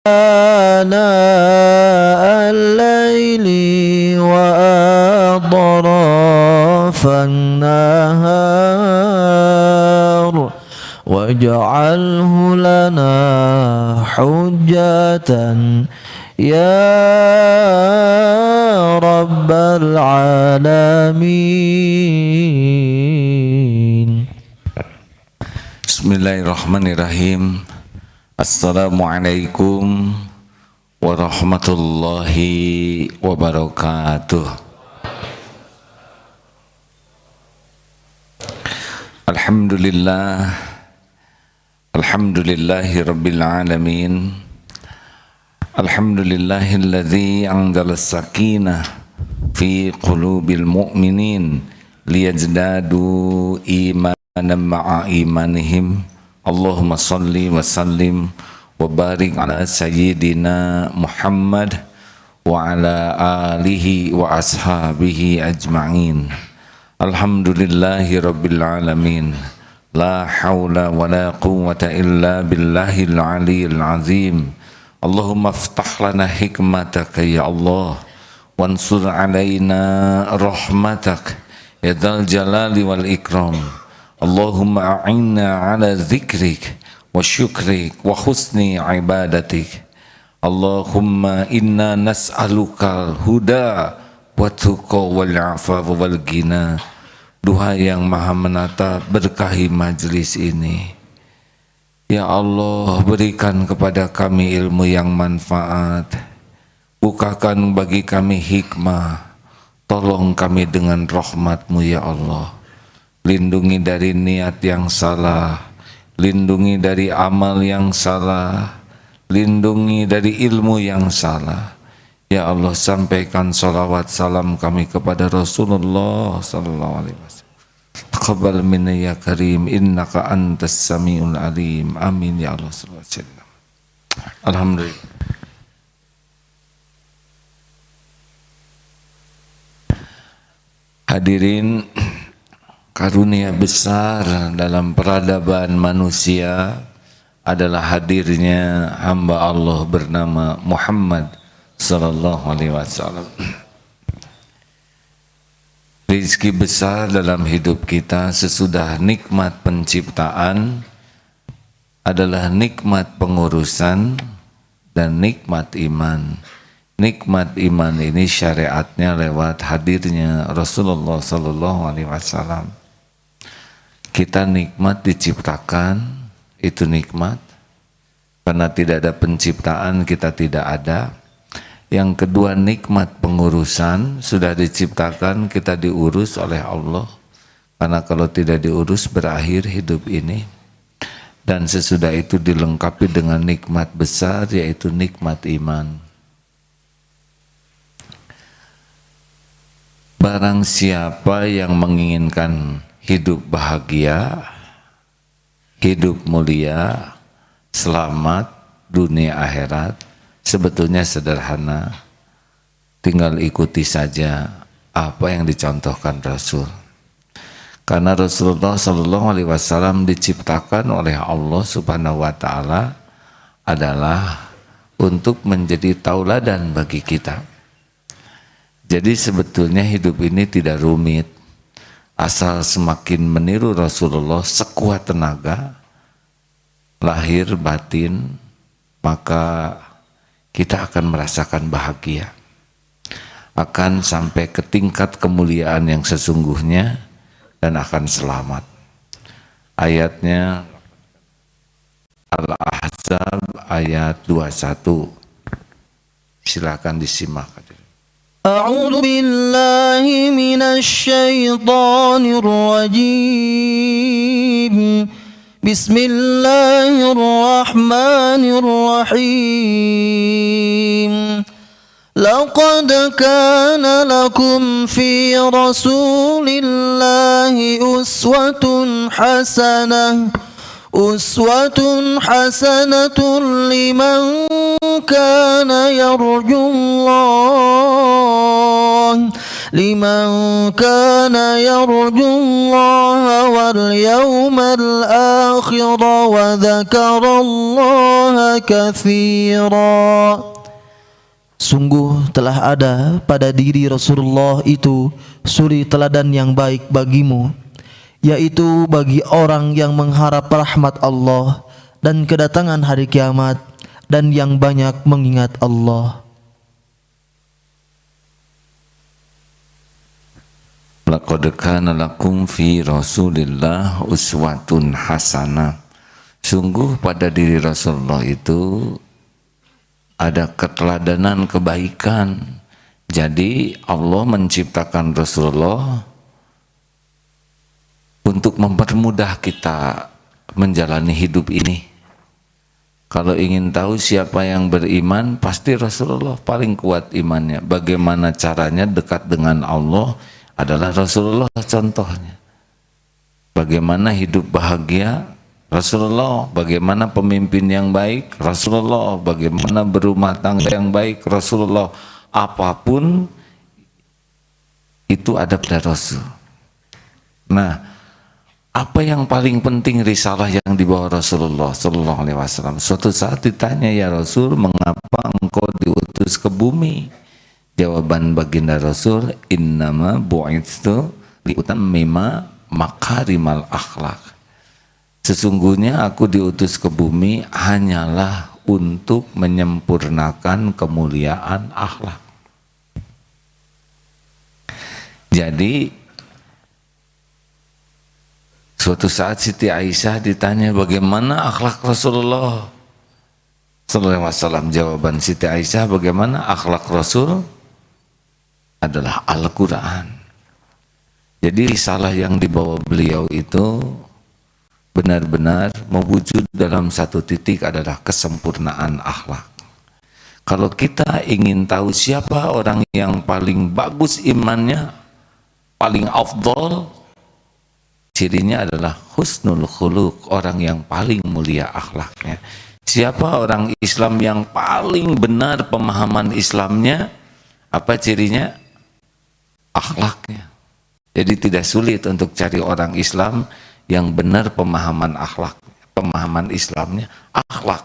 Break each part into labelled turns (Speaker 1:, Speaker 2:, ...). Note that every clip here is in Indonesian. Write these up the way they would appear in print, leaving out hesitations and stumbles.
Speaker 1: آناء الليل وأطراف النهار واجعله لنا حجة يا رب العالمين.
Speaker 2: Bismillahirrahmanirrahim. Assalamualaikum warahmatullahi wabarakatuh. Alhamdulillah, alhamdulillahi rabbil alamin. Alhamdulillahilladzi anzala sakinah fi qulubil mu'minin liyazdadu imanan ma'a imanihim. Allahumma salli wa sallim wa barik ala sayyidina Muhammad wa ala alihi wa ashabihi ajma'in. Alhamdulillahi rabbil alamin. La hawla wa la quwwata illa billahil aliyyil azim. Allahumma aftah lana hikmataka ya Allah, wansur alaina rahmatak ya dzal jalali wal ikram. Allahumma a'inna ala zikrik wa syukrik wa husni ibadatik. Allahumma inna nas'aluka huda wa tuqa wal afafa wal ghina. Duha yang maha menata, berkahi majlis ini. Ya Allah, berikan kepada kami ilmu yang manfaat, bukakan bagi kami hikmah, tolong kami dengan rahmat-Mu ya Allah. Lindungi dari niat yang salah, lindungi dari amal yang salah, lindungi dari ilmu yang salah. Ya Allah, sampaikan salawat salam kami kepada Rasulullah sallallahu alaihi wasallam. Taqabbal minna ya karim, innaka antas samiul alim. Amin ya Allah sallallahu alaihi wasallam. Alhamdulillah. Hadirin, karunia besar dalam peradaban manusia adalah hadirnya hamba Allah bernama Muhammad sallallahu alaihi wasallam. Rizki besar dalam hidup kita sesudah nikmat penciptaan adalah nikmat pengurusan dan nikmat iman. Nikmat iman ini syariatnya lewat hadirnya Rasulullah sallallahu alaihi wasallam. Kita nikmat diciptakan, itu nikmat. Karena tidak ada penciptaan, kita tidak ada. Yang kedua, nikmat pengurusan, sudah diciptakan, kita diurus oleh Allah. Karena kalau tidak diurus, berakhir hidup ini. Dan sesudah itu dilengkapi dengan nikmat besar, yaitu nikmat iman. Barang siapa yang menginginkan hidup bahagia, hidup mulia, selamat dunia akhirat, sebetulnya sederhana. Tinggal ikuti saja apa yang dicontohkan Rasul. Karena Rasulullah SAW diciptakan oleh Allah Subhanahu wa Ta'ala adalah untuk menjadi tauladan bagi kita. Jadi sebetulnya hidup ini tidak rumit. Asal semakin meniru Rasulullah sekuat tenaga, lahir batin, maka kita akan merasakan bahagia. Akan sampai ke tingkat kemuliaan yang sesungguhnya dan akan selamat. Ayatnya Al-Ahzab ayat 21. Silakan disimak.
Speaker 1: أعوذ بالله من الشيطان الرجيم بسم الله الرحمن الرحيم لقد كان لكم في رسول الله أسوة حسنة لمن كان يرجو الله لمن كان يرجو الله واليوم الآخر وذكر الله كثيرا. Sungguh telah ada pada diri Rasulullah itu suri teladan yang baik bagimu, yaitu bagi orang yang mengharap rahmat Allah dan kedatangan hari kiamat, dan yang banyak mengingat Allah.
Speaker 2: Laqad kana lakum fi Rasulillah uswatun hasanah. Sungguh pada diri Rasulullah itu ada keteladanan kebaikan. Jadi Allah menciptakan Rasulullah untuk mempermudah kita menjalani hidup ini. Kalau ingin tahu siapa yang beriman, pasti Rasulullah paling kuat imannya. Bagaimana caranya dekat dengan Allah adalah Rasulullah contohnya. Bagaimana hidup bahagia, Rasulullah. Bagaimana pemimpin yang baik, Rasulullah. Bagaimana berumah tangga yang baik, Rasulullah. Apapun itu ada pada Rasul. Nah, apa yang paling penting risalah yang dibawa Rasulullah Sallallahu Alaihi Wasallam? Suatu saat ditanya, ya Rasul, mengapa engkau diutus ke bumi? Jawaban baginda Rasul, innama bu'itsu liutammima makarimal akhlak. Sesungguhnya aku diutus ke bumi hanyalah untuk menyempurnakan kemuliaan akhlak. Jadi suatu saat Siti Aisyah ditanya bagaimana akhlak Rasulullah Sallallahu Alaihi Wasallam. Jawaban Siti Aisyah, bagaimana akhlak Rasul adalah Al-Quran. Jadi risalah yang dibawa beliau itu benar-benar mewujud dalam satu titik adalah kesempurnaan akhlak. Kalau kita ingin tahu siapa orang yang paling bagus imannya, paling afdol, cirinya adalah husnul khuluq, orang yang paling mulia akhlaknya. Siapa orang Islam yang paling benar pemahaman Islamnya? Apa cirinya? Akhlaknya. Jadi tidak sulit untuk cari orang Islam yang benar pemahaman akhlak, pemahaman Islamnya akhlak.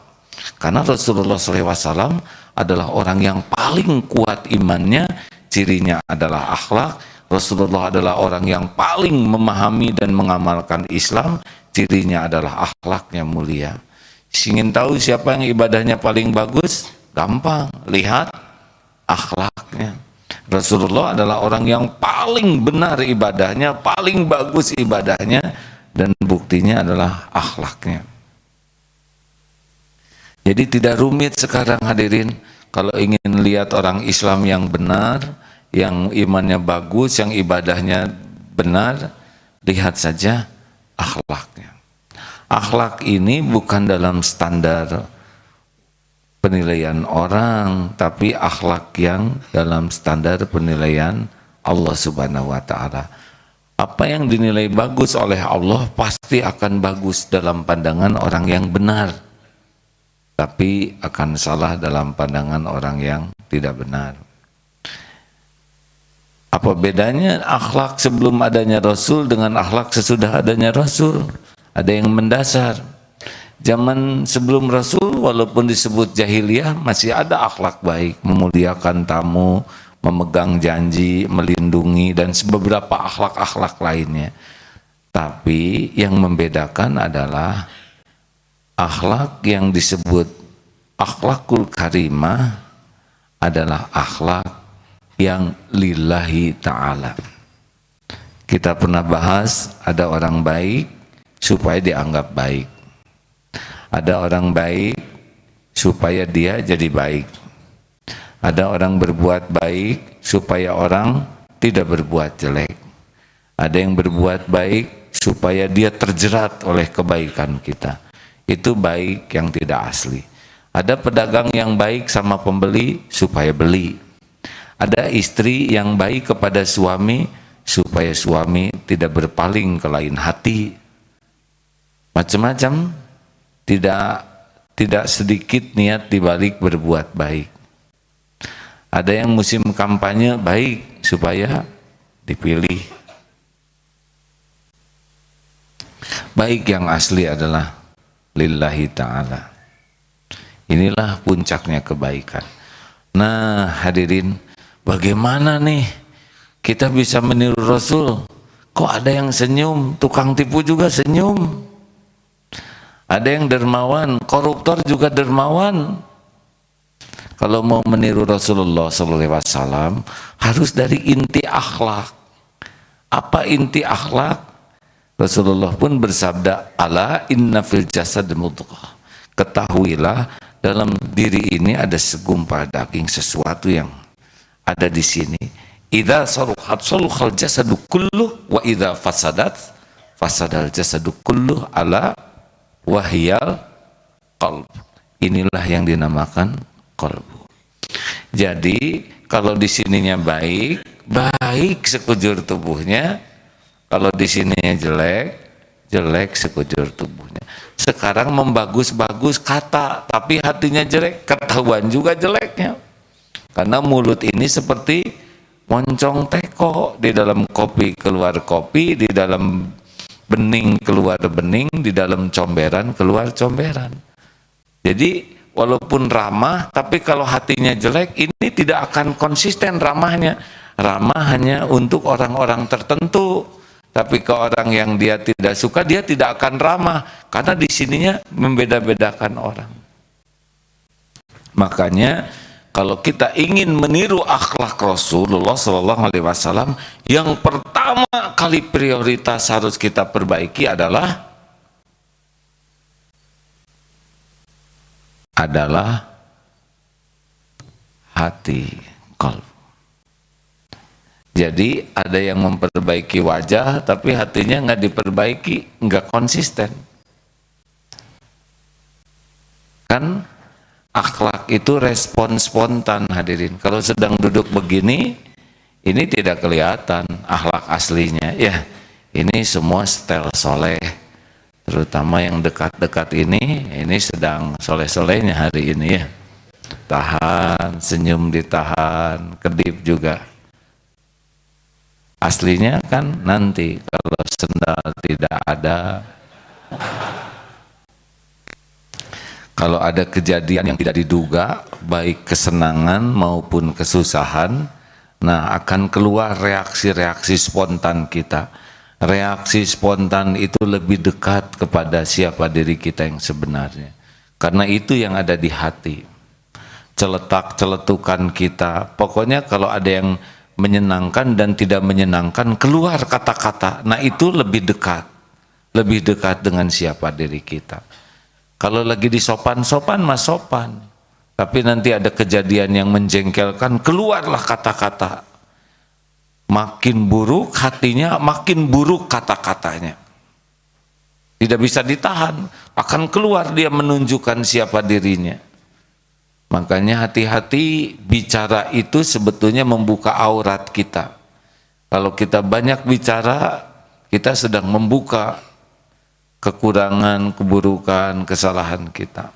Speaker 2: Karena Rasulullah SAW adalah orang yang paling kuat imannya, cirinya adalah akhlak. Rasulullah adalah orang yang paling memahami dan mengamalkan Islam, cirinya adalah akhlaknya mulia. Ingin tahu siapa yang ibadahnya paling bagus? Gampang, lihat akhlaknya. Rasulullah adalah orang yang paling benar ibadahnya, paling bagus ibadahnya, dan buktinya adalah akhlaknya. Jadi tidak rumit sekarang hadirin, kalau ingin lihat orang Islam yang benar, yang imannya bagus, yang ibadahnya benar, lihat saja akhlaknya. Akhlak ini bukan dalam standar penilaian orang, tapi akhlak yang dalam standar penilaian Allah Subhanahu wa Ta'ala. Apa yang dinilai bagus oleh Allah pasti akan bagus dalam pandangan orang yang benar, tapi akan salah dalam pandangan orang yang tidak benar. Apa bedanya akhlak sebelum adanya Rasul dengan akhlak sesudah adanya Rasul? Ada yang mendasar. Zaman sebelum Rasul walaupun disebut jahiliyah masih ada akhlak baik, memuliakan tamu, memegang janji, melindungi, dan beberapa akhlak-akhlak lainnya. Tapi yang membedakan adalah akhlak yang disebut akhlakul karimah adalah akhlak yang lillahi ta'ala. Kita pernah bahas ada orang baik supaya dianggap baik, ada orang baik supaya dia jadi baik, ada orang berbuat baik supaya orang tidak berbuat jelek, ada yang berbuat baik supaya dia terjerat oleh kebaikan kita. Itu baik yang tidak asli. Ada pedagang yang baik sama pembeli supaya beli. Ada istri yang baik kepada suami supaya suami tidak berpaling ke lain hati. Macam-macam, tidak sedikit niat dibalik berbuat baik. Ada yang musim kampanye baik supaya dipilih. Baik yang asli adalah lillahi ta'ala. Inilah puncaknya kebaikan. Nah hadirin, bagaimana nih kita bisa meniru Rasul? Kok ada yang senyum, tukang tipu juga senyum. Ada yang dermawan, koruptor juga dermawan. Kalau mau meniru Rasulullah SAW harus dari inti akhlak. Apa inti akhlak? Rasulullah pun bersabda, ala inna fil jasad mudghah. Ketahuilah dalam diri ini ada segumpal daging, sesuatu yang ada di sini. Idza saluhat saluhal jasadu kulluh wa idza fasadat fasadal jasadu kulluh ala wahyal qalb. Inilah yang dinamakan qalbu. Jadi kalau di sininya baik, baik sekujur tubuhnya. Kalau di sininya jelek, jelek sekujur tubuhnya. Sekarang membagus-bagus kata, tapi hatinya jelek, ketahuan juga jeleknya. Karena mulut ini seperti moncong teko, di dalam kopi keluar kopi, di dalam bening keluar bening, di dalam comberan keluar comberan. Jadi walaupun ramah, tapi kalau hatinya jelek, ini tidak akan konsisten ramahnya. Ramah hanya untuk orang-orang tertentu. Tapi ke orang yang dia tidak suka, dia tidak akan ramah. Karena di sininya membeda-bedakan orang. Makanya kalau kita ingin meniru akhlak Rasulullah SAW, yang pertama kali prioritas harus kita perbaiki adalah hati, qalb. Jadi ada yang memperbaiki wajah tapi hatinya nggak diperbaiki, nggak konsisten. Kan akhlak itu respon spontan hadirin. Kalau sedang duduk begini, ini tidak kelihatan akhlak aslinya. Ya, ini semua setel soleh. Terutama yang dekat-dekat ini sedang soleh-solehnya hari ini ya. Tahan, senyum ditahan, kedip juga. Aslinya kan nanti kalau sendal tidak ada, kalau ada kejadian yang tidak diduga, baik kesenangan maupun kesusahan, nah akan keluar reaksi-reaksi spontan kita. Reaksi spontan itu lebih dekat kepada siapa diri kita yang sebenarnya. Karena itu yang ada di hati. Celetak-celetukan kita, pokoknya kalau ada yang menyenangkan dan tidak menyenangkan, keluar kata-kata. Nah itu lebih dekat dengan siapa diri kita. Kalau lagi di sopan-sopan mah sopan, tapi nanti ada kejadian yang menjengkelkan, keluarlah kata-kata. Makin buruk hatinya, makin buruk kata-katanya. Tidak bisa ditahan, akan keluar dia menunjukkan siapa dirinya. Makanya hati-hati, bicara itu sebetulnya membuka aurat kita. Kalau kita banyak bicara, kita sedang membuka kekurangan, keburukan, kesalahan kita.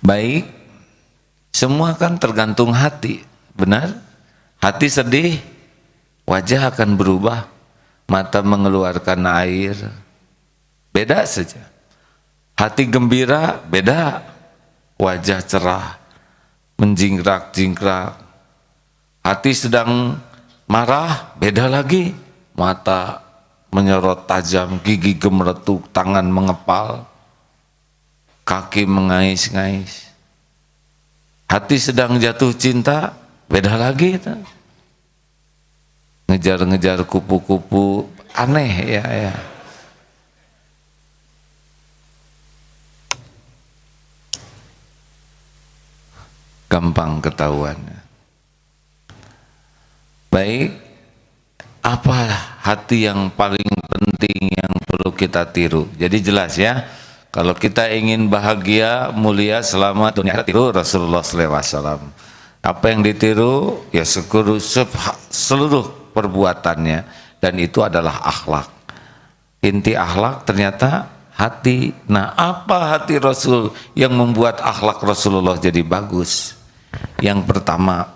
Speaker 2: Baik, semua kan tergantung hati, benar? Hati sedih, wajah akan berubah, mata mengeluarkan air, beda saja. Hati gembira, beda. Wajah cerah, menjingkrak-jingkrak. Hati sedang marah, beda lagi. Mata menyorot tajam, gigi gemeretuk, tangan mengepal, kaki mengais-ngais. Hati sedang jatuh cinta, beda lagi. Ngejar-ngejar kupu-kupu, aneh ya. Gampang ketahuan. Baik, apa hati yang paling penting yang perlu kita tiru? Jadi jelas ya, kalau kita ingin bahagia, mulia, selamat dunia akhirat, tiru Rasulullah SAW. Apa yang ditiru? Ya seluruh perbuatannya, dan itu adalah akhlak. Inti akhlak ternyata hati. Nah, apa hati Rasul yang membuat akhlak Rasulullah jadi bagus? Yang pertama,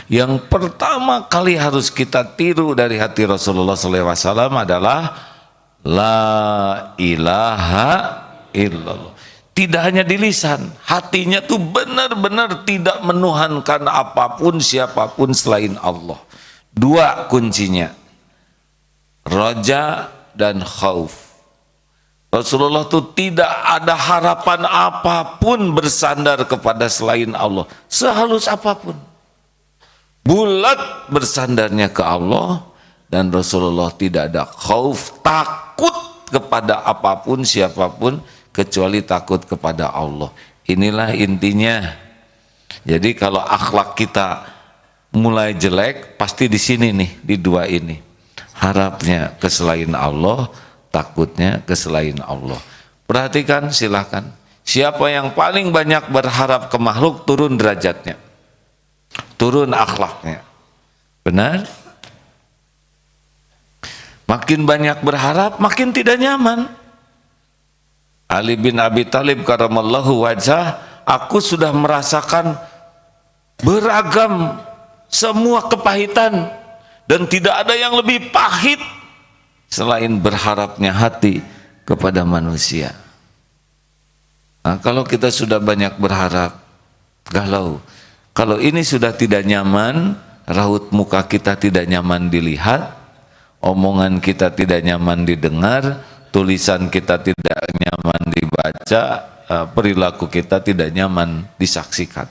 Speaker 2: Yang pertama kali harus kita tiru dari hati Rasulullah SAW adalah la ilaha illallah. Tidak hanya di lisan, hatinya tuh benar-benar tidak menuhankan apapun siapapun selain Allah. Dua kuncinya, raja dan khauf. Rasulullah tuh tidak ada harapan apapun bersandar kepada selain Allah, sehalus apapun. Bulat bersandarnya ke Allah, dan Rasulullah tidak ada khauf, takut kepada apapun siapapun kecuali takut kepada Allah. Inilah intinya. Jadi kalau akhlak kita mulai jelek, pasti di sini nih, di dua ini. Harapnya ke selain Allah, takutnya ke selain Allah. Perhatikan, silakan. Siapa yang paling banyak berharap ke makhluk, turun derajatnya, turun akhlaknya. Benar? Makin banyak berharap, makin tidak nyaman. Ali bin Abi Thalib karamallahu wajah, aku sudah merasakan beragam semua kepahitan, dan tidak ada yang lebih pahit selain berharapnya hati kepada manusia. Nah, kalau kita sudah banyak berharap, galau. Kalau ini sudah tidak nyaman, raut muka kita tidak nyaman dilihat, omongan kita tidak nyaman didengar, tulisan kita tidak nyaman dibaca, perilaku kita tidak nyaman disaksikan.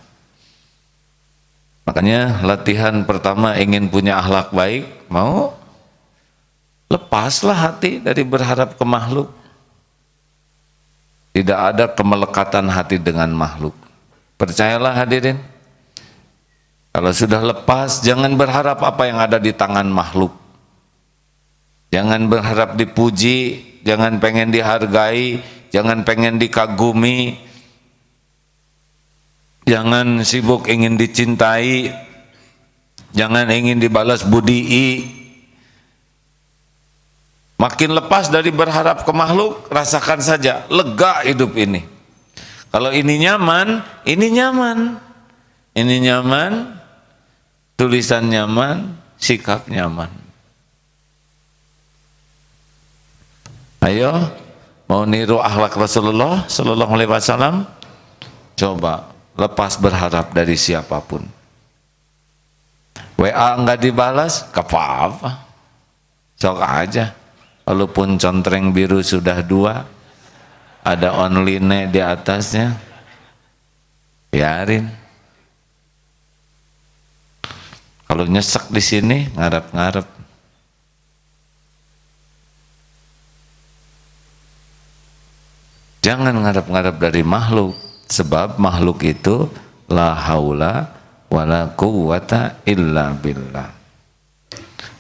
Speaker 2: Makanya latihan pertama ingin punya akhlak baik, mau lepaslah hati dari berharap ke makhluk. Tidak ada kemelekatan hati dengan makhluk. Percayalah hadirin, kalau sudah lepas, jangan berharap apa yang ada di tangan makhluk. Jangan berharap dipuji, jangan pengen dihargai, jangan pengen dikagumi, jangan sibuk ingin dicintai, jangan ingin dibalas budii. Makin lepas dari berharap ke makhluk, rasakan saja lega hidup ini. Kalau ini nyaman, ini nyaman, ini nyaman, tulisan nyaman, sikap nyaman. Ayo, mau niru akhlak Rasulullah Sallallahu Alaihi Wasallam? Coba lepas berharap dari siapapun. WA enggak dibalas, apa-apa, sok aja. Walaupun contreng biru sudah 2, ada online di atasnya, biarin. Kalau nyesek di sini, ngarep-ngarep. Jangan ngarep-ngarep dari makhluk, sebab makhluk itu la haula wala quwwata illa billah.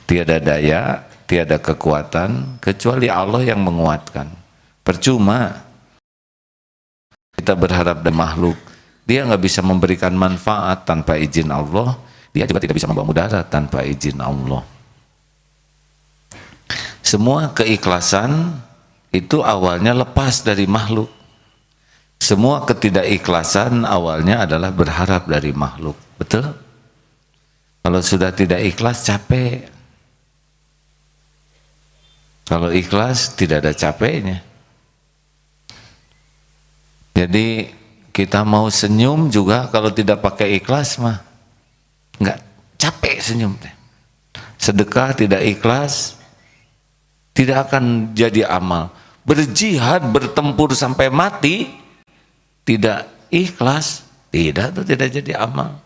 Speaker 2: Tiada daya, tiada kekuatan kecuali Allah yang menguatkan. Percuma kita berharap dari makhluk, dia nggak bisa memberikan manfaat tanpa izin Allah, dia juga tidak bisa membawa mudarat tanpa izin Allah. Semua keikhlasan itu awalnya lepas dari makhluk. Semua ketidakikhlasan awalnya adalah berharap dari makhluk. Betul? Kalau sudah tidak ikhlas, capek. Kalau ikhlas, tidak ada capeknya. Jadi kita mau senyum juga kalau tidak pakai ikhlas mah nggak capek senyum. Sedekah tidak ikhlas, tidak akan jadi amal. Berjihad, bertempur sampai mati, tidak ikhlas, tidak jadi amal.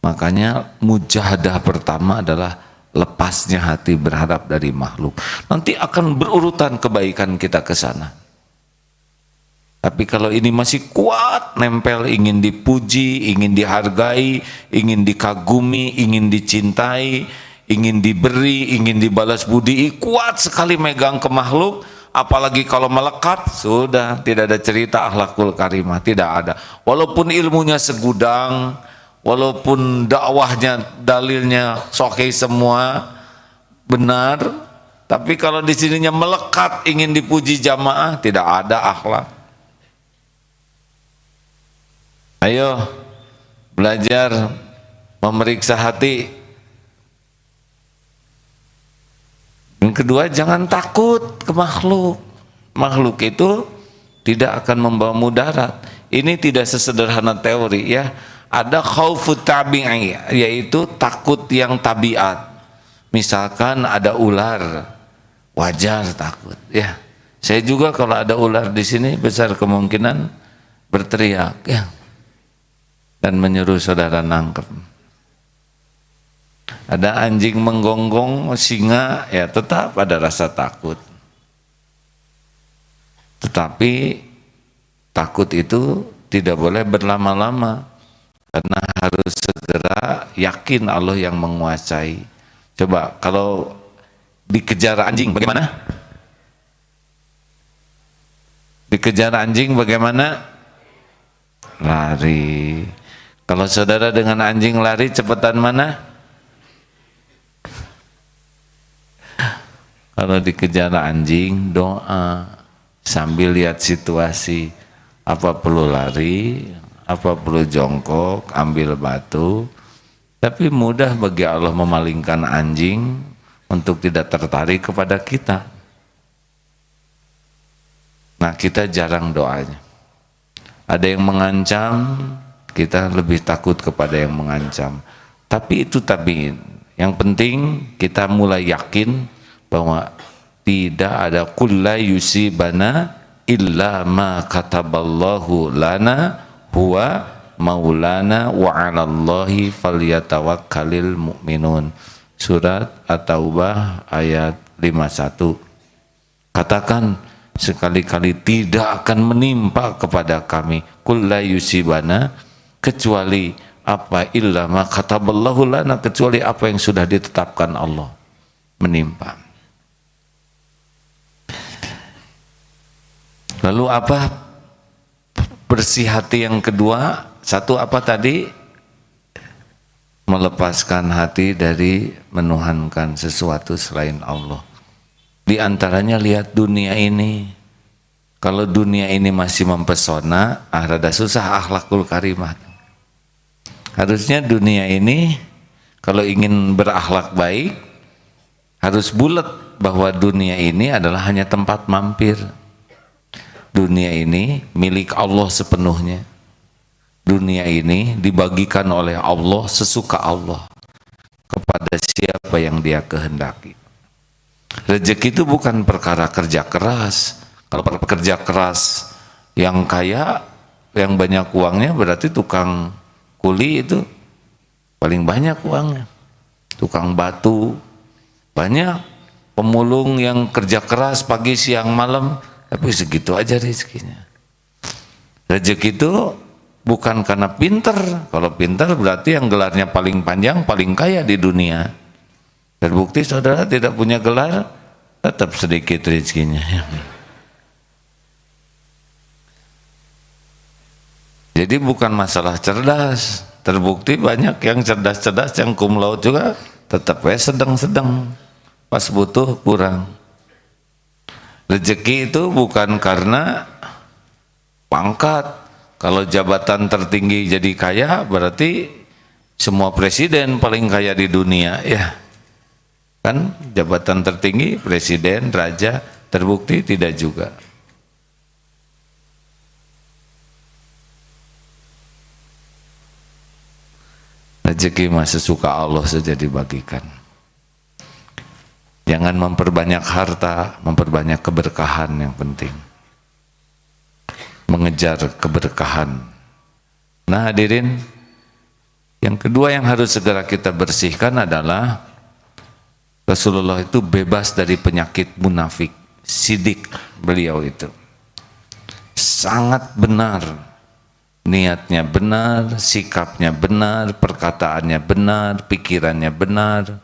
Speaker 2: Makanya mujahadah pertama adalah lepasnya hati berharap dari makhluk. Nanti akan berurutan kebaikan kita ke sana. Tapi kalau ini masih kuat, nempel, ingin dipuji, ingin dihargai, ingin dikagumi, ingin dicintai, ingin diberi, ingin dibalas budi, kuat sekali megang ke makhluk. Apalagi kalau melekat, sudah tidak ada cerita akhlakul karimah, tidak ada. Walaupun ilmunya segudang, walaupun dakwahnya, dalilnya sahih semua, benar, tapi kalau di sininya melekat ingin dipuji jamaah, tidak ada akhlak. Ayo belajar memeriksa hati. Yang kedua, jangan takut ke makhluk. Makhluk itu tidak akan membawa mudarat. Ini tidak sesederhana teori ya. Ada khaufut tabi'i, yaitu takut yang tabiat. Misalkan ada ular, wajar takut ya. Saya juga kalau ada ular di sini besar kemungkinan berteriak ya, dan menyuruh saudara nangkep. Ada anjing menggonggong singa ya, tetap ada rasa takut. Tetapi takut itu tidak boleh berlama-lama, karena harus segera yakin Allah yang menguasai. Coba kalau dikejar anjing bagaimana? Dikejar anjing bagaimana? Lari. Kalau saudara dengan anjing lari, cepetan mana? Kalau dikejar anjing, doa sambil lihat situasi. Apa perlu lari, apa perlu jongkok, ambil batu. Tapi mudah bagi Allah memalingkan anjing untuk tidak tertarik kepada kita. Nah, kita jarang doanya. Ada yang mengancam, kita lebih takut kepada yang mengancam. Tapi itu tabiin. Yang penting kita mulai yakin bahwa tidak ada kulla yusibana illa ma kataballahu lana huwa maulana wa 'alallahi falyatawakkalul mu'minun. Surat At-Taubah ayat 51. Katakan sekali-kali tidak akan menimpa kepada kami kulla yusibana, kecuali apa, illa ma kataballahu lana, kecuali apa yang sudah ditetapkan Allah menimpa. Lalu apa bersih hati yang kedua? Satu apa tadi? Melepaskan hati dari menuhankan sesuatu selain Allah. Di antaranya lihat dunia ini. Kalau dunia ini masih mempesona, rada susah akhlakul karimah. Harusnya dunia ini kalau ingin berakhlak baik, harus bulat bahwa dunia ini adalah hanya tempat mampir. Dunia ini milik Allah sepenuhnya. Dunia ini dibagikan oleh Allah sesuka Allah kepada siapa yang Dia kehendaki. Rezeki itu bukan perkara kerja keras. Kalau pekerja keras yang kaya, yang banyak uangnya, berarti tukang kuli itu paling banyak uangnya. Tukang batu banyak, pemulung yang kerja keras pagi siang malam, tapi segitu aja rezekinya. Rezeki itu bukan karena pinter. Kalau pinter berarti yang gelarnya paling panjang, paling kaya di dunia. Terbukti saudara tidak punya gelar, tetap sedikit rezekinya. Jadi bukan masalah cerdas. Terbukti banyak yang cerdas-cerdas, yang cum laude juga tetap sedang-sedang. Pas butuh kurang. Rezeki itu bukan karena pangkat. Kalau jabatan tertinggi jadi kaya, berarti semua presiden paling kaya di dunia, ya kan? Jabatan tertinggi presiden, raja, terbukti tidak juga. Rezeki mah sesuka Allah saja dibagikan. Jangan memperbanyak harta, memperbanyak keberkahan yang penting. Mengejar keberkahan. Nah hadirin, yang kedua yang harus segera kita bersihkan adalah Rasulullah itu bebas dari penyakit munafik, sidik beliau itu. Sangat benar. Niatnya benar, sikapnya benar, perkataannya benar, pikirannya benar,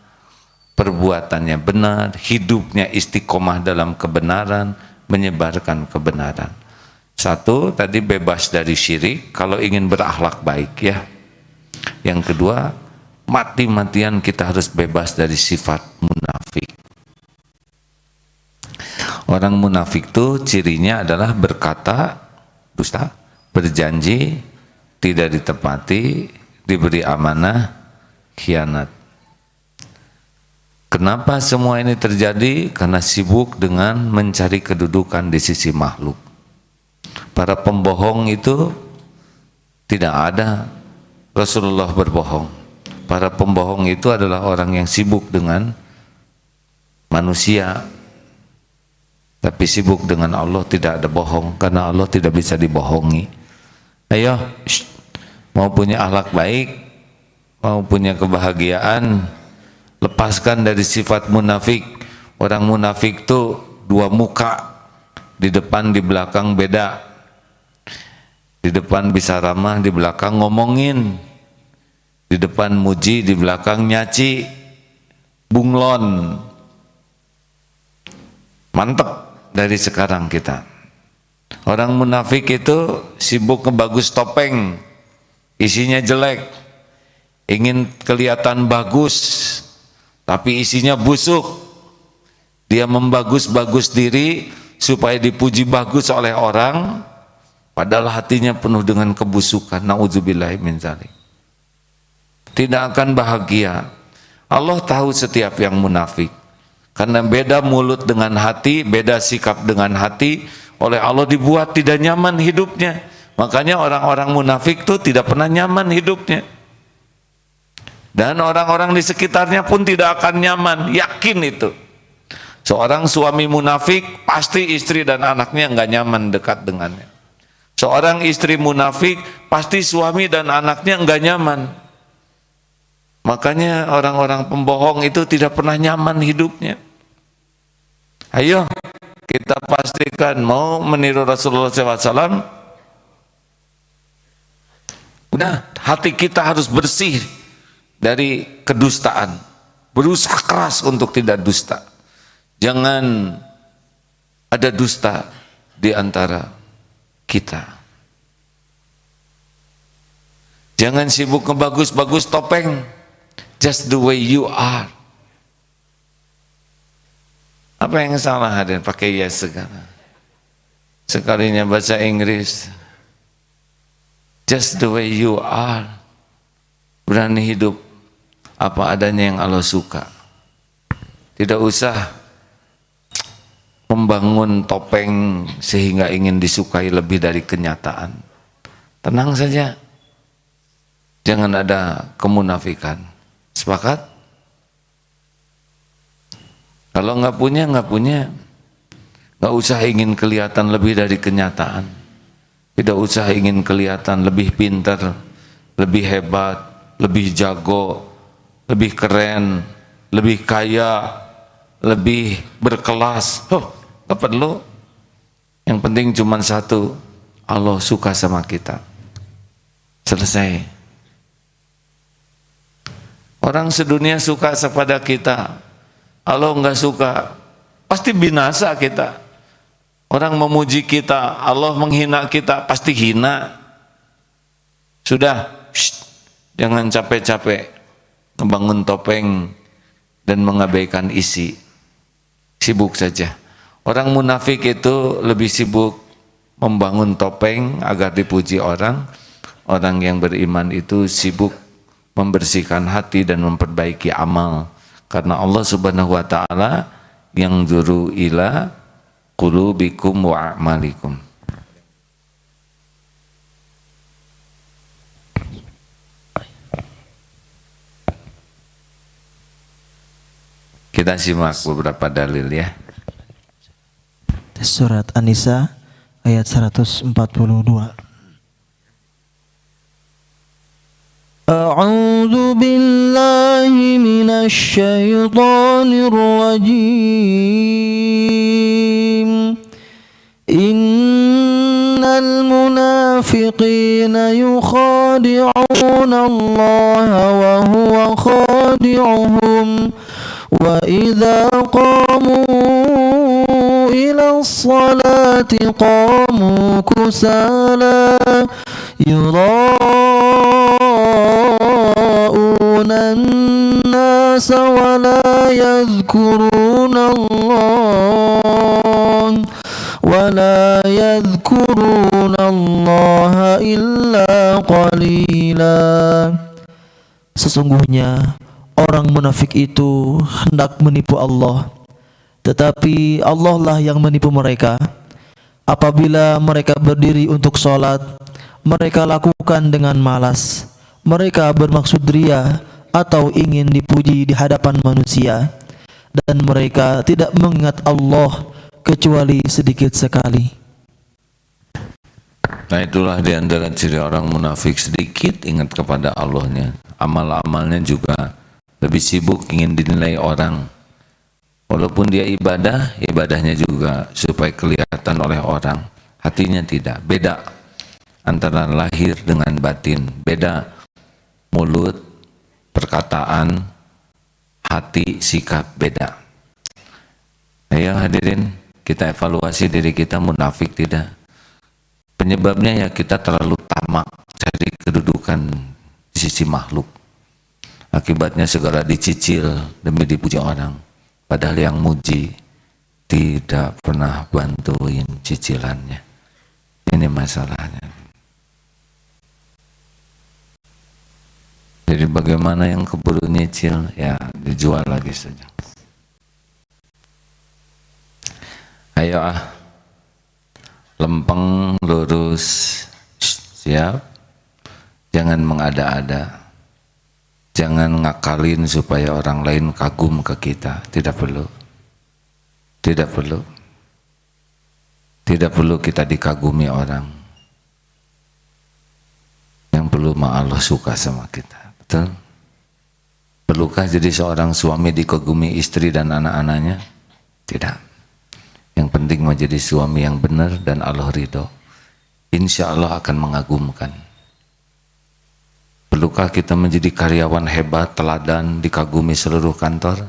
Speaker 2: perbuatannya benar, hidupnya istiqomah dalam kebenaran, menyebarkan kebenaran. Satu, tadi bebas dari syirik kalau ingin berakhlak baik, ya. Yang kedua, mati-matian kita harus bebas dari sifat munafik. Orang munafik itu cirinya adalah berkata dusta, berjanji tidak ditepati, diberi amanah khianat. Kenapa semua ini terjadi? Karena sibuk dengan mencari kedudukan di sisi makhluk. Para pembohong itu tidak ada Rasulullah berbohong. Para pembohong itu adalah orang yang sibuk dengan manusia, tapi sibuk dengan Allah tidak ada bohong, karena Allah tidak bisa dibohongi. Ayo, mau punya akhlak baik, mau punya kebahagiaan, lepaskan dari sifat munafik. Orang munafik itu dua muka, di depan di belakang beda. Di depan bisa ramah, di belakang ngomongin. Di depan muji, di belakang nyaci, bunglon. Mantep dari sekarang kita. Orang munafik itu sibuk ngebagus topeng, isinya jelek, ingin kelihatan bagus, tapi isinya busuk. Dia membagus-bagus diri supaya dipuji bagus oleh orang, padahal hatinya penuh dengan kebusukan. Nauzubillahi min dzalik. Tidak akan bahagia. Allah tahu setiap yang munafik. Karena beda mulut dengan hati, beda sikap dengan hati, oleh Allah dibuat tidak nyaman hidupnya. Makanya orang-orang munafik itu tidak pernah nyaman hidupnya. Dan orang-orang di sekitarnya pun tidak akan nyaman, yakin itu. Seorang suami munafik, pasti istri dan anaknya nggak nyaman dekat dengannya. Seorang istri munafik, pasti suami dan anaknya nggak nyaman. Makanya orang-orang pembohong itu tidak pernah nyaman hidupnya. Ayo kita pastikan mau meniru Rasulullah SAW. Udah, hati kita harus bersih dari kedustaan. Berusaha keras untuk tidak dusta. Jangan ada dusta di antara kita. Jangan sibuk ngebagus-bagus topeng. Just the way you are. Apa yang salah hadirin pakai yes segala? Sekalinya baca Inggris. Just the way you are. Berani hidup apa adanya yang Allah suka. Tidak usah membangun topeng sehingga ingin disukai lebih dari kenyataan. Tenang saja. Jangan ada kemunafikan. Sepakat? Kalau nggak punya, nggak usah ingin kelihatan lebih dari kenyataan. Tidak usah ingin kelihatan lebih pintar, lebih hebat, lebih jago, lebih keren, lebih kaya, lebih berkelas. Nggak perlu. Yang penting cuma satu, Allah suka sama kita. Selesai. Orang sedunia suka kepada kita, Allah enggak suka, pasti binasa kita. Orang memuji kita, Allah menghina kita, pasti hina. Sudah, jangan capek-capek membangun topeng dan mengabaikan isi. Sibuk saja. Orang munafik itu lebih sibuk membangun topeng agar dipuji orang. Orang yang beriman itu sibuk membersihkan hati dan memperbaiki amal, karena Allah Subhanahu wa taala yang zuru ila qulubikum wa a'malikum. Kita simak beberapa dalil ya.
Speaker 1: Surat An-Nisa ayat 142. A'udzu billahi minasy syaithanir rajim. Innal munafiqina yukhadi'una Allah wa huwa khadi'uhum wa idza qamu ila as-salati qamu kusala يراءون الناس ولا يذكرون الله إلا قليلا Sesungguhnya orang munafik itu hendak menipu Allah, tetapi Allah lah yang menipu mereka. Apabila mereka berdiri untuk sholat, mereka lakukan dengan malas. Mereka bermaksud ria atau ingin dipuji di hadapan manusia, dan mereka tidak mengingat Allah kecuali sedikit sekali.
Speaker 2: Nah, itulah di antara ciri orang munafik, sedikit ingat kepada Allahnya. Amal-amalnya juga lebih sibuk ingin dinilai orang. Walaupun dia ibadah, ibadahnya juga supaya kelihatan oleh orang. Hatinya tidak. Beda antara lahir dengan batin. Beda mulut, perkataan, hati, sikap, beda. Ayo hadirin, kita evaluasi diri kita munafik tidak. Penyebabnya ya kita terlalu tamak cari kedudukan di sisi makhluk. Akibatnya segera dicicil demi dipuji orang. Padahal yang muji tidak pernah bantuin cicilannya. Ini masalahnya. Jadi bagaimana yang keburu nyicil, ya dijual lagi saja. Ayo lempeng, lurus, siap. Jangan mengada-ada. Jangan ngakalin supaya orang lain kagum ke kita. Tidak perlu. Tidak perlu. Tidak perlu kita dikagumi orang. Yang perlu mah Allah suka sama kita. Betul? Perlukah jadi seorang suami dikagumi istri dan anak-anaknya? Tidak. Yang penting mau jadi suami yang benar dan Allah ridho. Insya Allah akan mengagumkan. Perlukah kita menjadi karyawan hebat, teladan, dikagumi seluruh kantor?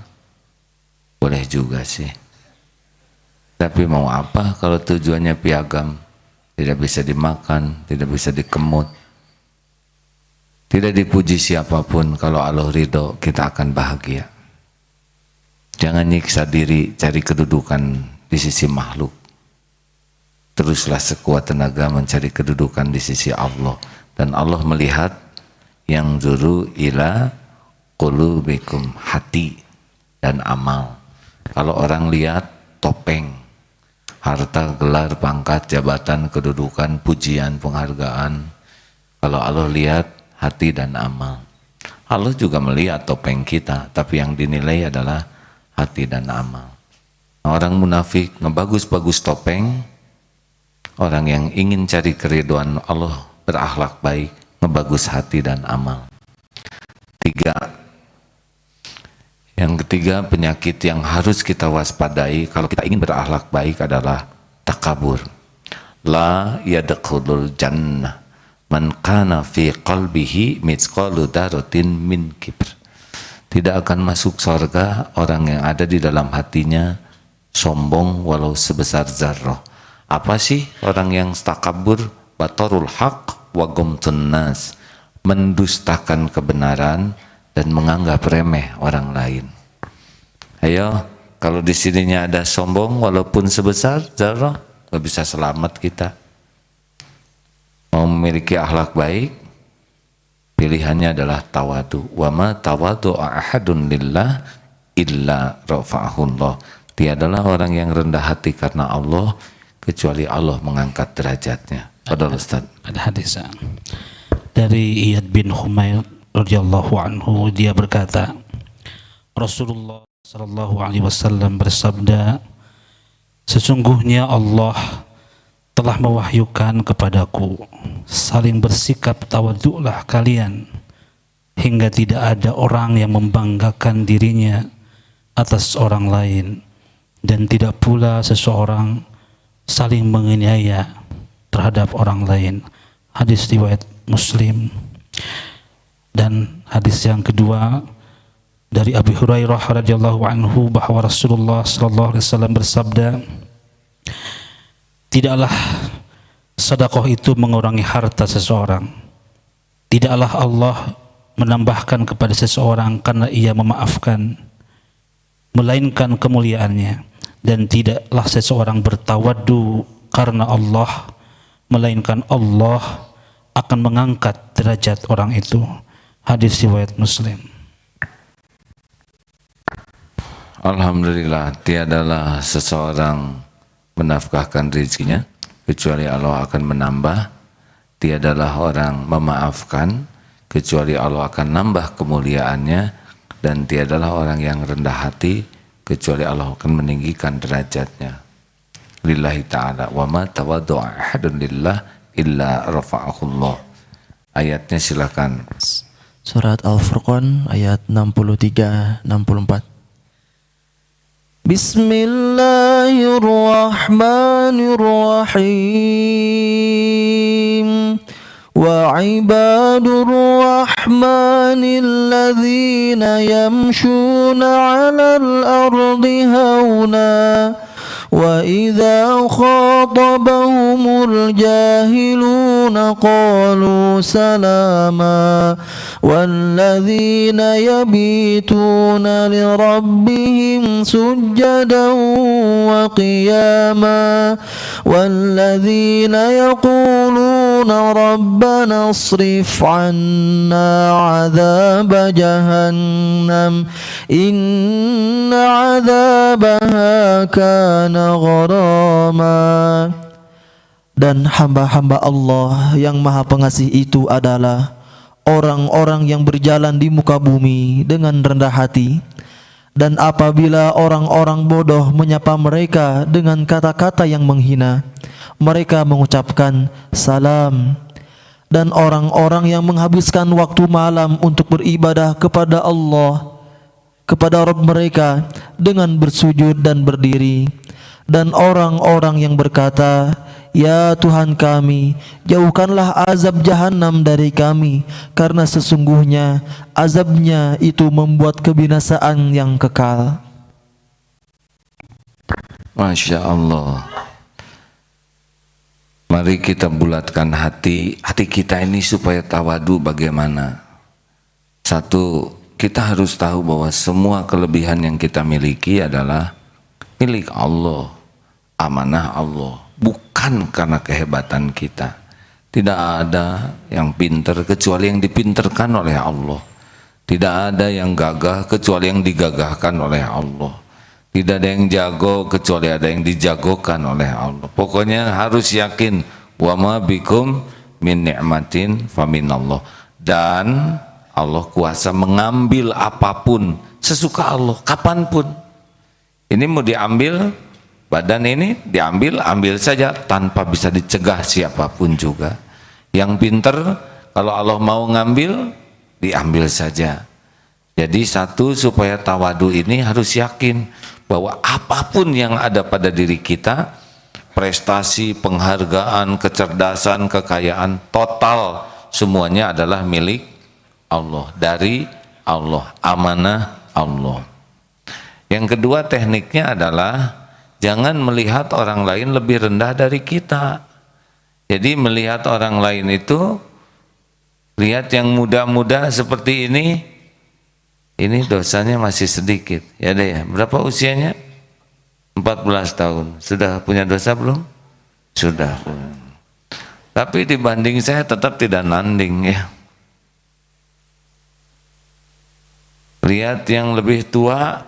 Speaker 2: Boleh juga sih. Tapi mau apa kalau tujuannya piagam? Tidak bisa dimakan, tidak bisa dikemut. Tidak dipuji siapapun, kalau Allah ridho kita akan bahagia. Jangan nyiksa diri cari kedudukan di sisi makhluk. Teruslah sekuat tenaga mencari kedudukan di sisi Allah. Dan Allah melihat yang zuru ila qulubikum, hati dan amal. Kalau orang lihat topeng, harta, gelar, pangkat, jabatan, kedudukan, pujian, penghargaan. Kalau Allah lihat hati dan amal. Allah juga melihat topeng kita, tapi yang dinilai adalah hati dan amal. Orang munafik ngebagus-bagus topeng, orang yang ingin cari keridhaan Allah, berakhlak baik, ngebagus hati dan amal. Yang ketiga, penyakit yang harus kita waspadai kalau kita ingin berakhlak baik adalah takabur. La yadkhulul jannah man kana fi qalbihi mithqalu dzarratin min kibr. Tidak akan masuk surga orang yang ada di dalam hatinya sombong walau sebesar zarrah. Apa sih orang yang takabur? Batarul haq wa ghamtun nas, mendustakan kebenaran dan menganggap remeh orang lain. Ayo, kalau di sininya ada sombong walaupun sebesar zarrah, nggak bisa selamat kita. Mau memiliki akhlak baik, pilihannya adalah tawadu. Wa ma tawadu'a ahadun lillah illa rafa'ahullah. Tiadalah orang yang rendah hati karena Allah kecuali Allah mengangkat derajatnya. Padahal Ustaz,
Speaker 3: ada hadis dari Iyad bin Humair radhiyallahu anhu, dia berkata, Rasulullah sallallahu alaihi wasallam bersabda, sesungguhnya Allah telah mewahyukan kepadaku, saling bersikap tawaduklah kalian, hingga tidak ada orang yang membanggakan dirinya atas orang lain, dan tidak pula seseorang saling menganiaya terhadap orang lain. Hadis riwayat Muslim. Dan hadis yang kedua dari Abu Hurairah radhiyallahu anhu bahwa Rasulullah sallallahu alaihi wasallam bersabda, tidaklah sedekah itu mengurangi harta seseorang. Tidaklah Allah menambahkan kepada seseorang karena ia memaafkan, melainkan kemuliaannya. Dan tidaklah seseorang bertawadu karena Allah, melainkan Allah akan mengangkat derajat orang itu. Hadis riwayat Muslim.
Speaker 2: Alhamdulillah, tiadalah seseorang menafkahkan rezekinya kecuali Allah akan menambah. Tiadalah orang memaafkan kecuali Allah akan nambah kemuliaannya. Dan tiadalah orang yang rendah hati kecuali Allah akan meninggikan derajatnya. Lillahi ta'ala wa ma tawaddu'a ahadun lillah illa rafa'ahullah. Ayatnya silakan.
Speaker 1: Surat Al-Furqan ayat 63-64. Bismillahirrahmanirrahim. Wa ibadur rahmanil ladzina yamshuna 'alal ardi hauna wa idza khatabahumul jahiluna qalu salama walladzina yabituna lirabbihim sujjadan wa qiyama walladzina yaquluna rabbana asrif 'anna 'adzaba jahannam inna 'adzabaha kana gharama. Dan hamba-hamba Allah yang Maha Pengasih itu adalah orang-orang yang berjalan di muka bumi dengan rendah hati, dan apabila orang-orang bodoh menyapa mereka dengan kata-kata yang menghina, mereka mengucapkan salam. Dan orang-orang yang menghabiskan waktu malam untuk beribadah kepada Allah, kepada Rabb mereka dengan bersujud dan berdiri. Dan orang-orang yang berkata, ya Tuhan kami, jauhkanlah azab jahanam dari kami, karena sesungguhnya azabnya itu membuat kebinasaan yang kekal.
Speaker 2: Masya Allah. Mari kita bulatkan hati kita ini supaya tawadu. Bagaimana? Satu, kita harus tahu bahwa semua kelebihan yang kita miliki adalah milik Allah, amanah Allah, bukan karena kehebatan kita. Tidak ada yang pintar kecuali yang dipinterkan oleh Allah. Tidak ada yang gagah kecuali yang digagahkan oleh Allah. Tidak ada yang jago kecuali ada yang dijagokan oleh Allah. Pokoknya harus yakin wa ma bikum min ni'matin faminallah. Dan Allah kuasa mengambil apapun sesuka Allah kapanpun. Ini mau diambil, badan ini diambil, ambil saja tanpa bisa dicegah siapapun juga. Yang pinter kalau Allah mau ngambil, diambil saja. Jadi satu, supaya tawadu ini harus yakin bahwa apapun yang ada pada diri kita, prestasi, penghargaan, kecerdasan, kekayaan, total semuanya adalah milik Allah, dari Allah, amanah Allah. Yang kedua tekniknya adalah jangan melihat orang lain lebih rendah dari kita. Jadi melihat orang lain itu, lihat yang muda-muda seperti ini dosanya masih sedikit. Ya deh ya, berapa usianya? 14 tahun. Sudah punya dosa belum? Sudah. Tapi dibanding saya tetap tidak nanding ya. Lihat yang lebih tua.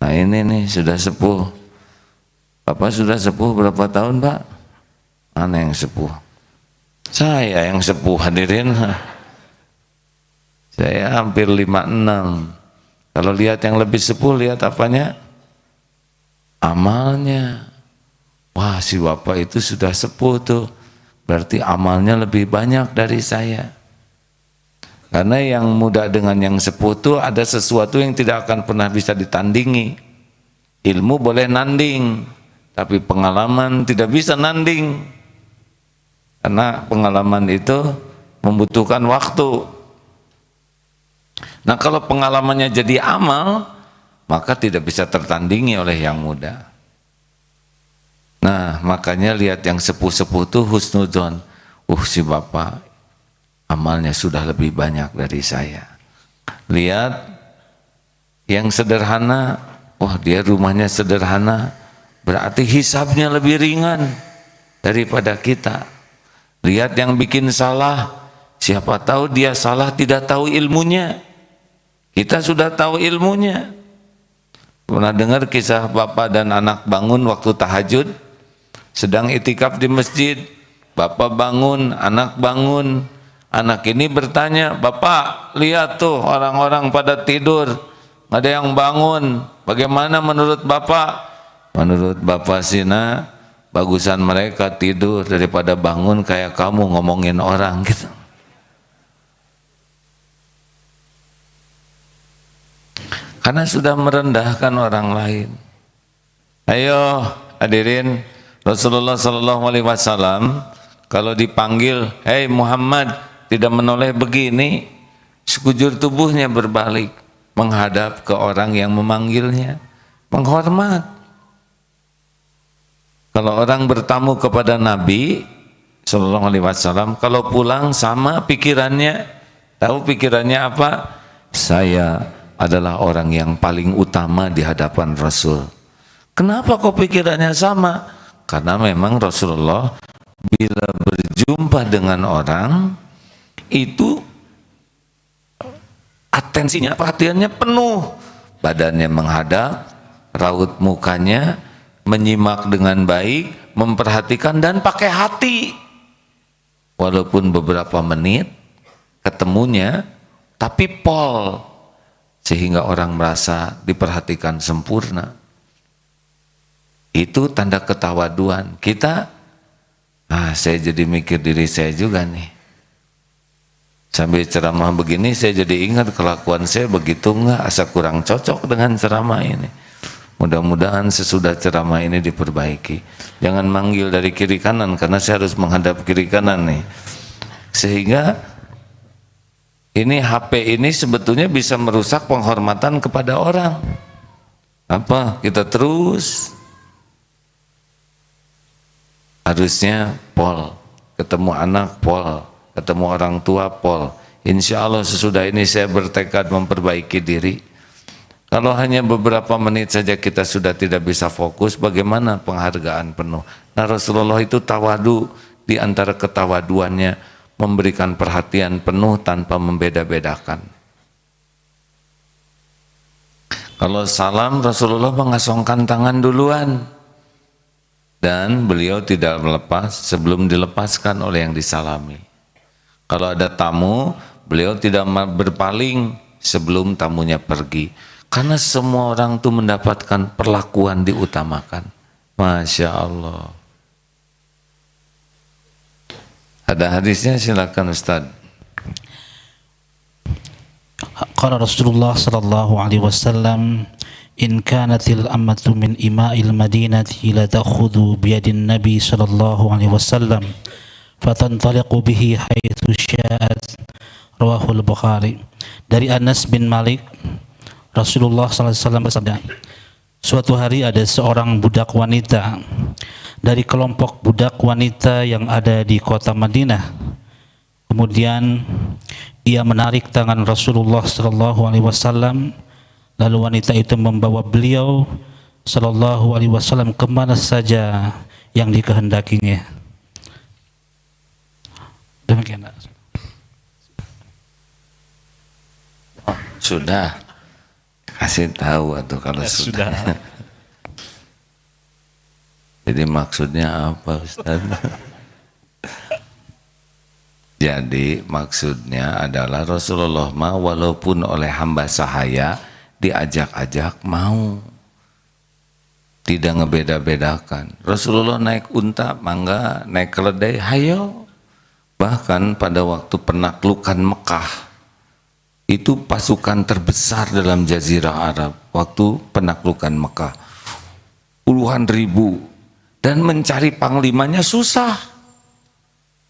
Speaker 2: Nah ini nih sudah sepuh. Bapak sudah sepuh berapa tahun Pak? Mana yang sepuh? Saya yang sepuh hadirin. Saya hampir 56. Kalau lihat yang lebih sepuh, lihat apanya? Amalnya. Wah si bapak itu sudah sepuh tuh. Berarti amalnya lebih banyak dari saya. Karena yang muda dengan yang sepuh itu ada sesuatu yang tidak akan pernah bisa ditandingi. Ilmu boleh nanding, tapi pengalaman tidak bisa nanding. Karena pengalaman itu membutuhkan waktu. Nah kalau pengalamannya jadi amal, maka tidak bisa tertandingi oleh yang muda. Nah makanya lihat yang sepuh-sepuh itu husnudzon. Si bapak amalnya sudah lebih banyak dari saya. Lihat yang sederhana, dia rumahnya sederhana, berarti hisabnya lebih ringan daripada kita. Lihat yang bikin salah, Siapa tahu dia salah, tidak tahu ilmunya. Kita sudah tahu ilmunya. Pernah dengar kisah bapak dan anak bangun waktu tahajud, sedang itikaf di masjid. Bapak bangun, anak bangun. Anak ini bertanya, "Bapak, lihat tuh orang-orang pada tidur, nggak ada yang bangun. Bagaimana menurut Bapak?" "Menurut Bapak sih, Nak, bagusan mereka tidur daripada bangun kayak kamu ngomongin orang," gitu. Karena sudah merendahkan orang lain. Ayo hadirin, Rasulullah SAW kalau dipanggil, "Hei Muhammad," tidak menoleh begini, sekujur tubuhnya berbalik menghadap ke orang yang memanggilnya, menghormat. Kalau orang bertamu kepada Nabi SAW, kalau pulang sama pikirannya, tahu pikirannya apa? Saya adalah orang yang paling utama di hadapan Rasul. Kenapa kok pikirannya sama? Karena memang Rasulullah bila berjumpa dengan orang itu atensinya, perhatiannya penuh, badannya menghadap, raut mukanya menyimak dengan baik, memperhatikan dan pakai hati. Walaupun beberapa menit ketemunya, tapi pol, sehingga orang merasa diperhatikan sempurna. Itu tanda ketawaduan. Kita, saya jadi mikir diri saya juga nih. Sambil ceramah begini saya jadi ingat kelakuan saya begitu enggak, asa kurang cocok dengan ceramah ini. Mudah-mudahan sesudah ceramah ini diperbaiki. Jangan manggil dari kiri kanan karena saya harus menghadap kiri kanan nih. Sehingga ini HP ini sebetulnya bisa merusak penghormatan kepada orang. Apa? Kita terus harusnya pol, ketemu anak pol, ketemu orang tua pol. Insya Allah sesudah ini saya bertekad memperbaiki diri. Kalau hanya beberapa menit saja kita sudah tidak bisa fokus, bagaimana penghargaan penuh? Nah, Rasulullah itu tawadu, di antara ketawaduannya memberikan perhatian penuh tanpa membeda-bedakan. Kalau salam, Rasulullah mengasongkan tangan duluan dan beliau tidak melepas sebelum dilepaskan oleh yang disalami. Kalau ada tamu, beliau tidak berpaling sebelum tamunya pergi. Karena semua orang itu mendapatkan perlakuan diutamakan. Masya Allah. Ada hadisnya, silakan Ustaz.
Speaker 3: Qala Rasulullah sallallahu alaihi wasallam, "In kanatil ammatu min ima'il madinati la ta'khudhu bi yadin nabi sallallahu alaihi wasallam fatantaliqu bihi haitsu sya'at." Rawahu al-Bukhari. Dari Anas bin Malik, Rasulullah SAW bersabda, suatu hari ada seorang budak wanita dari kelompok budak wanita yang ada di kota Madinah. Kemudian ia menarik tangan Rasulullah SAW, lalu wanita itu membawa beliau SAW kemana saja yang dikehendakinya. Demikian.
Speaker 2: Sudah. Kasih tahu atau kalau ya, sudah. Jadi maksudnya apa Ustaz? Jadi maksudnya adalah Rasulullah walaupun oleh hamba sahaya diajak-ajak mau, tidak ngebeda-bedakan. Rasulullah naik unta, mangga, naik keledai, hayo. Bahkan pada waktu penaklukan Mekah, itu pasukan terbesar dalam Jazirah Arab waktu penaklukan Mekah, puluhan ribu, dan mencari panglimanya susah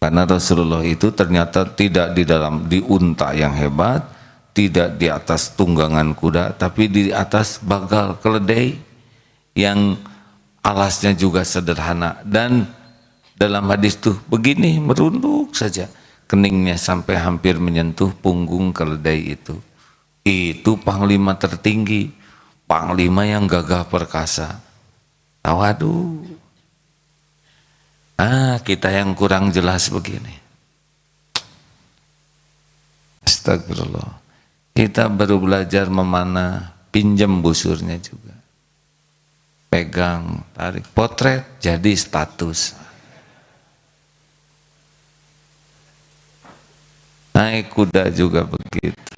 Speaker 2: karena Rasulullah itu ternyata tidak di unta yang hebat, tidak di atas tunggangan kuda, tapi di atas bagal keledai yang alasnya juga sederhana, dan dalam hadis tuh begini, merunduk saja keningnya sampai hampir menyentuh punggung keledai itu. Itu panglima tertinggi, panglima yang gagah perkasa. Tawadu. Kita yang kurang jelas begini. Astagfirullah. Kita baru belajar memanah, pinjam busurnya juga. Pegang, tarik, potret jadi status. Naik kuda juga begitu.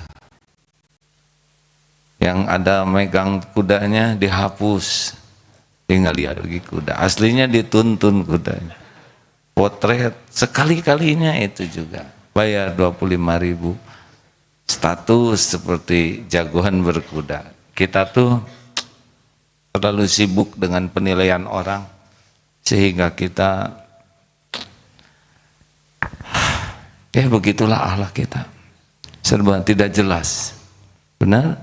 Speaker 2: Yang ada megang kudanya dihapus. Tinggal lihat lagi kuda. Aslinya dituntun kudanya. Potret sekali-kalinya itu juga. Bayar 25.000. Status seperti jagoan berkuda. Kita tuh terlalu sibuk dengan penilaian orang sehingga kita ya begitulah akhlak kita, serba tidak jelas. Benar?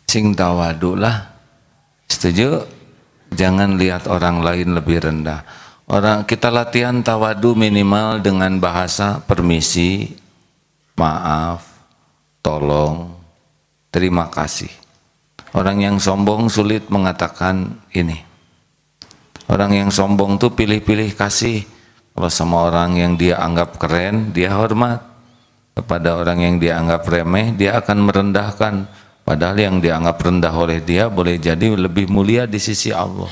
Speaker 2: Sing tawadu lah. Setuju? Jangan lihat orang lain lebih rendah. Kita latihan tawadu minimal dengan bahasa permisi, maaf, tolong, terima kasih. Orang yang sombong sulit mengatakan ini. Orang yang sombong tuh pilih-pilih kasih. Kalau sama orang yang dia anggap keren, dia hormat. Kepada orang yang dia anggap remeh, dia akan merendahkan. Padahal yang dianggap rendah oleh dia boleh jadi lebih mulia di sisi Allah.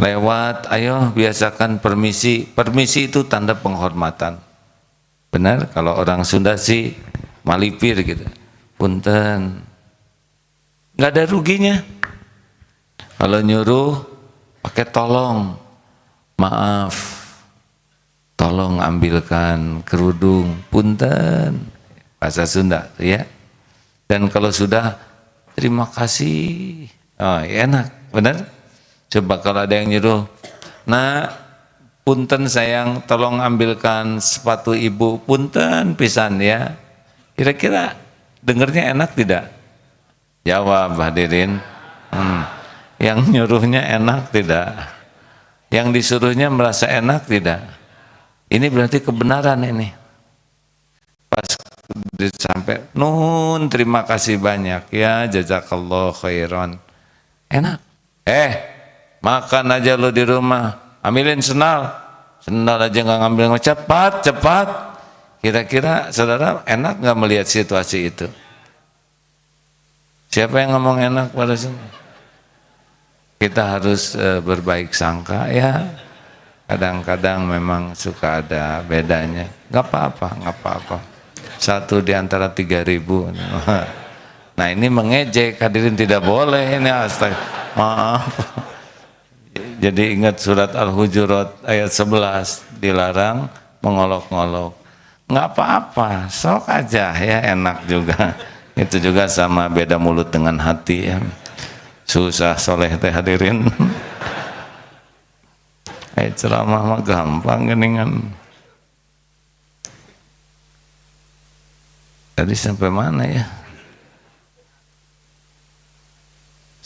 Speaker 2: Lewat, ayo biasakan permisi. Permisi itu tanda penghormatan. Benar? Kalau orang Sunda sih malipir gitu. Punten. Nggak ada ruginya. Kalau nyuruh pakai tolong. Maaf. Tolong ambilkan kerudung. Punten. Bahasa Sunda ya. Dan kalau sudah terima kasih. Oh, ya enak, benar? Coba kalau ada yang nyuruh, nah punten sayang tolong ambilkan sepatu ibu, punten pisan ya. Kira-kira dengernya enak tidak? Jawab hadirin. Yang nyuruhnya enak tidak? Yang disuruhnya merasa enak tidak? Ini berarti kebenaran ini. Pas sampai nuhun terima kasih banyak ya jazakallah khairan. Enak. Makan aja lo di rumah, ambilin sendal aja nggak ngambil, cepat. Kira-kira saudara enak nggak melihat situasi itu? Siapa yang ngomong enak pada sini? Kita harus berbaik sangka ya. Kadang-kadang memang suka ada bedanya. Nggak apa-apa. Satu di antara 3.000. Nah ini mengejek, hadirin tidak boleh ini. Maaf. Jadi ingat surat Al-Hujurat ayat 11, dilarang mengolok-ngolok. Nggak apa-apa, sok aja ya, enak juga. Itu juga sama, beda mulut dengan hati ya. Susah soleh teh hadirin. Ceramah mah gampang geningan. Tadi sampai mana ya?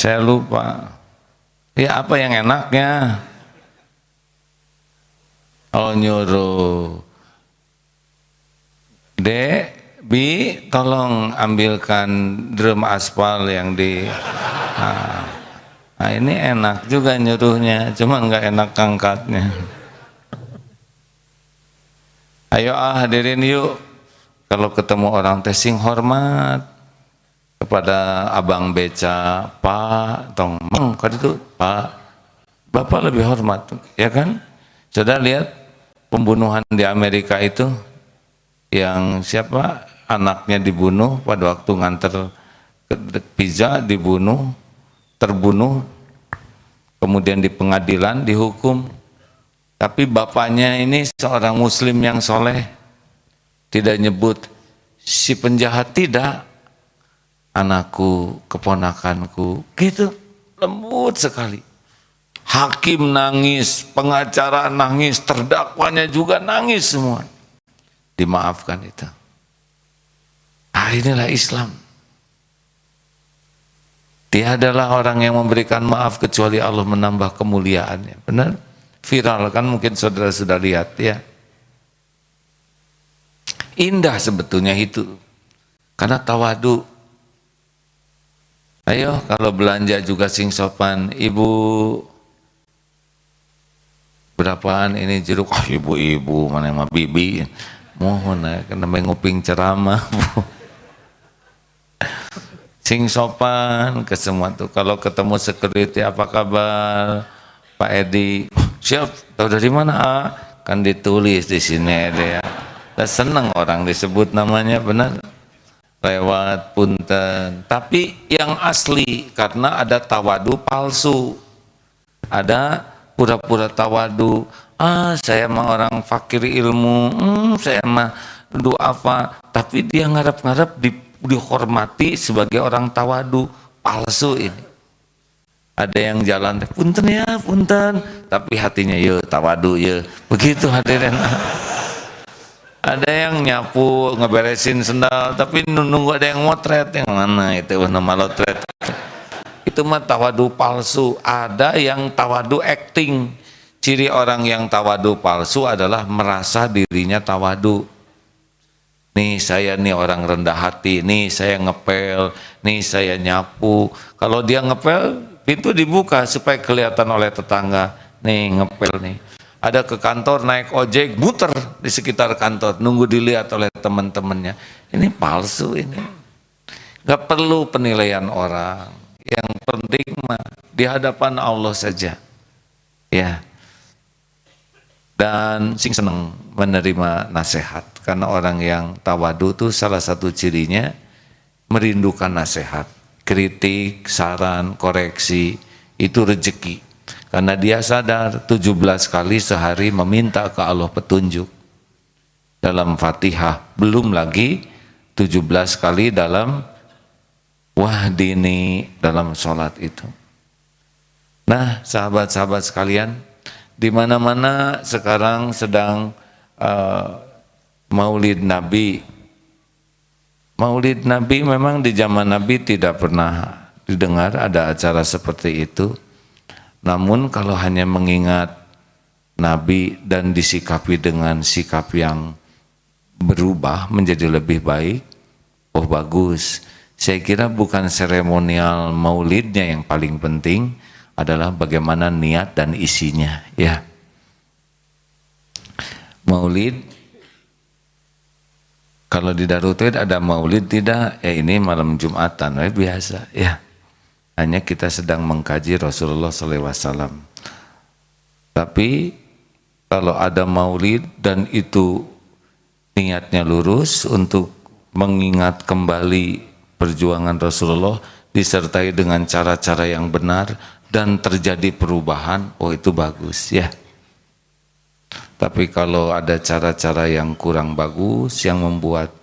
Speaker 2: Saya lupa. Ya apa yang enaknya? Kalau nyuruh, Dek, Bi, tolong ambilkan drum aspal yang di... Nah ini enak juga nyuruhnya, cuma nggak enak angkatnya. Ayo hadirin yuk, kalau ketemu orang tesing hormat. Kepada abang beca, Pak, tong, kan itu Pak, Bapak lebih hormat, ya kan? Sudah lihat pembunuhan di Amerika itu, yang siapa anaknya dibunuh pada waktu nganter pizza, terbunuh, kemudian di pengadilan dihukum, tapi bapaknya ini seorang muslim yang soleh, tidak nyebut si penjahat, tidak. Anakku, keponakanku, gitu, lembut sekali. Hakim nangis, pengacara nangis, terdakwanya juga nangis semua. Dimaafkan itu. Inilah Islam. Tiadalah orang yang memberikan maaf kecuali Allah menambah kemuliaannya. Benar? Viral kan, mungkin saudara sudah lihat ya. Indah sebetulnya itu. Karena tawadu. Ayo kalau belanja juga sing sopan. Ibu, Berapaan ini jeruk? Ah, ibu-ibu mana mah bibi. Mohon kena nguping ceramah. Sing sopan ke semua tuh. Kalau ketemu security, apa kabar Pak Edi? Siap. Tahu dari mana? Kan ditulis di sini ada ya. Dan senang orang disebut namanya, benar. Lewat punten. Tapi yang asli karena ada tawadu palsu. Ada pura-pura tawadu. Saya mah orang fakir ilmu. Saya mah apa? Tapi dia ngarep-ngarep dihormati sebagai orang tawadu. Palsu ini. Ada yang jalan, punten ya, punten. Tapi hatinya ya tawadu ya. Begitu hadirin. Ada yang nyapu, ngeberesin sendal, tapi nunggu ada yang motret. Yang mana itu? Nama lotret. Itu mah tawadu palsu. Ada yang tawadu acting. Ciri orang yang tawadu palsu adalah merasa dirinya tawadu. Nih saya nih orang rendah hati, nih saya ngepel, nih saya nyapu. Kalau dia ngepel, pintu dibuka supaya kelihatan oleh tetangga. Nih ngepel nih. Ada ke kantor naik ojek, muter di sekitar kantor, nunggu dilihat oleh teman-temannya. Ini palsu ini. Gak perlu penilaian orang. Yang penting mah di hadapan Allah saja. Ya. Dan sing seneng menerima nasihat. Karena orang yang tawadu itu salah satu cirinya merindukan nasihat. Kritik, saran, koreksi, itu rezeki. Karena dia sadar 17 kali sehari meminta ke Allah petunjuk. Dalam Fatihah, belum lagi 17 kali dalam wahdini, dalam sholat itu. Nah, sahabat-sahabat sekalian, di mana-mana sekarang sedang Maulid Nabi. Maulid Nabi memang di zaman Nabi tidak pernah didengar ada acara seperti itu. Namun kalau hanya mengingat Nabi dan disikapi dengan sikap yang berubah menjadi lebih baik, oh bagus. Saya kira bukan seremonial maulidnya yang paling penting, adalah bagaimana niat dan isinya, ya. Maulid, kalau di Darut Tauhid ada maulid tidak? Ya ini malam Jumatan, biasa, ya. Hanya kita sedang mengkaji Rasulullah SAW. Tapi kalau ada maulid dan itu niatnya lurus untuk mengingat kembali perjuangan Rasulullah disertai dengan cara-cara yang benar dan terjadi perubahan, oh itu bagus ya. Tapi kalau ada cara-cara yang kurang bagus yang membuat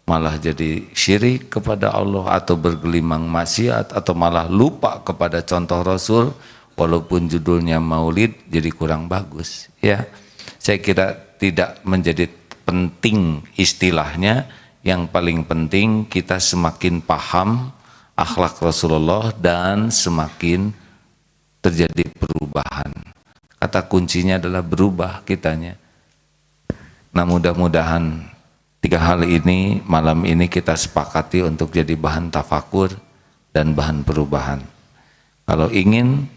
Speaker 2: malah jadi syirik kepada Allah atau bergelimang maksiat atau malah lupa kepada contoh Rasul, walaupun judulnya maulid jadi kurang bagus ya. Saya kira tidak menjadi penting istilahnya, yang paling penting kita semakin paham akhlak Rasulullah dan semakin terjadi perubahan. Kata kuncinya adalah berubah kitanya. Nah, mudah-mudahan 3 hal ini malam ini kita sepakati untuk jadi bahan tafakur dan bahan perubahan. Kalau ingin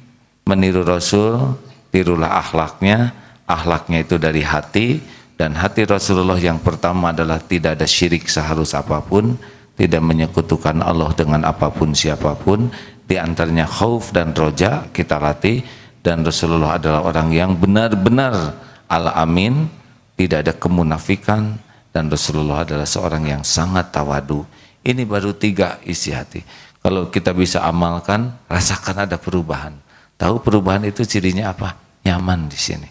Speaker 2: meniru Rasul, tirulah akhlaknya. Akhlaknya itu dari hati, dan hati Rasulullah yang pertama adalah tidak ada syirik seharus apapun, tidak menyekutukan Allah dengan apapun siapapun. Di antaranya khauf dan roja kita latih, dan Rasulullah adalah orang yang benar-benar al-amin, tidak ada kemunafikan, dan Rasulullah adalah seorang yang sangat tawadu. Ini baru 3 isi hati. Kalau kita bisa amalkan, rasakan ada perubahan. Tahu perubahan itu cirinya apa? Nyaman di sini.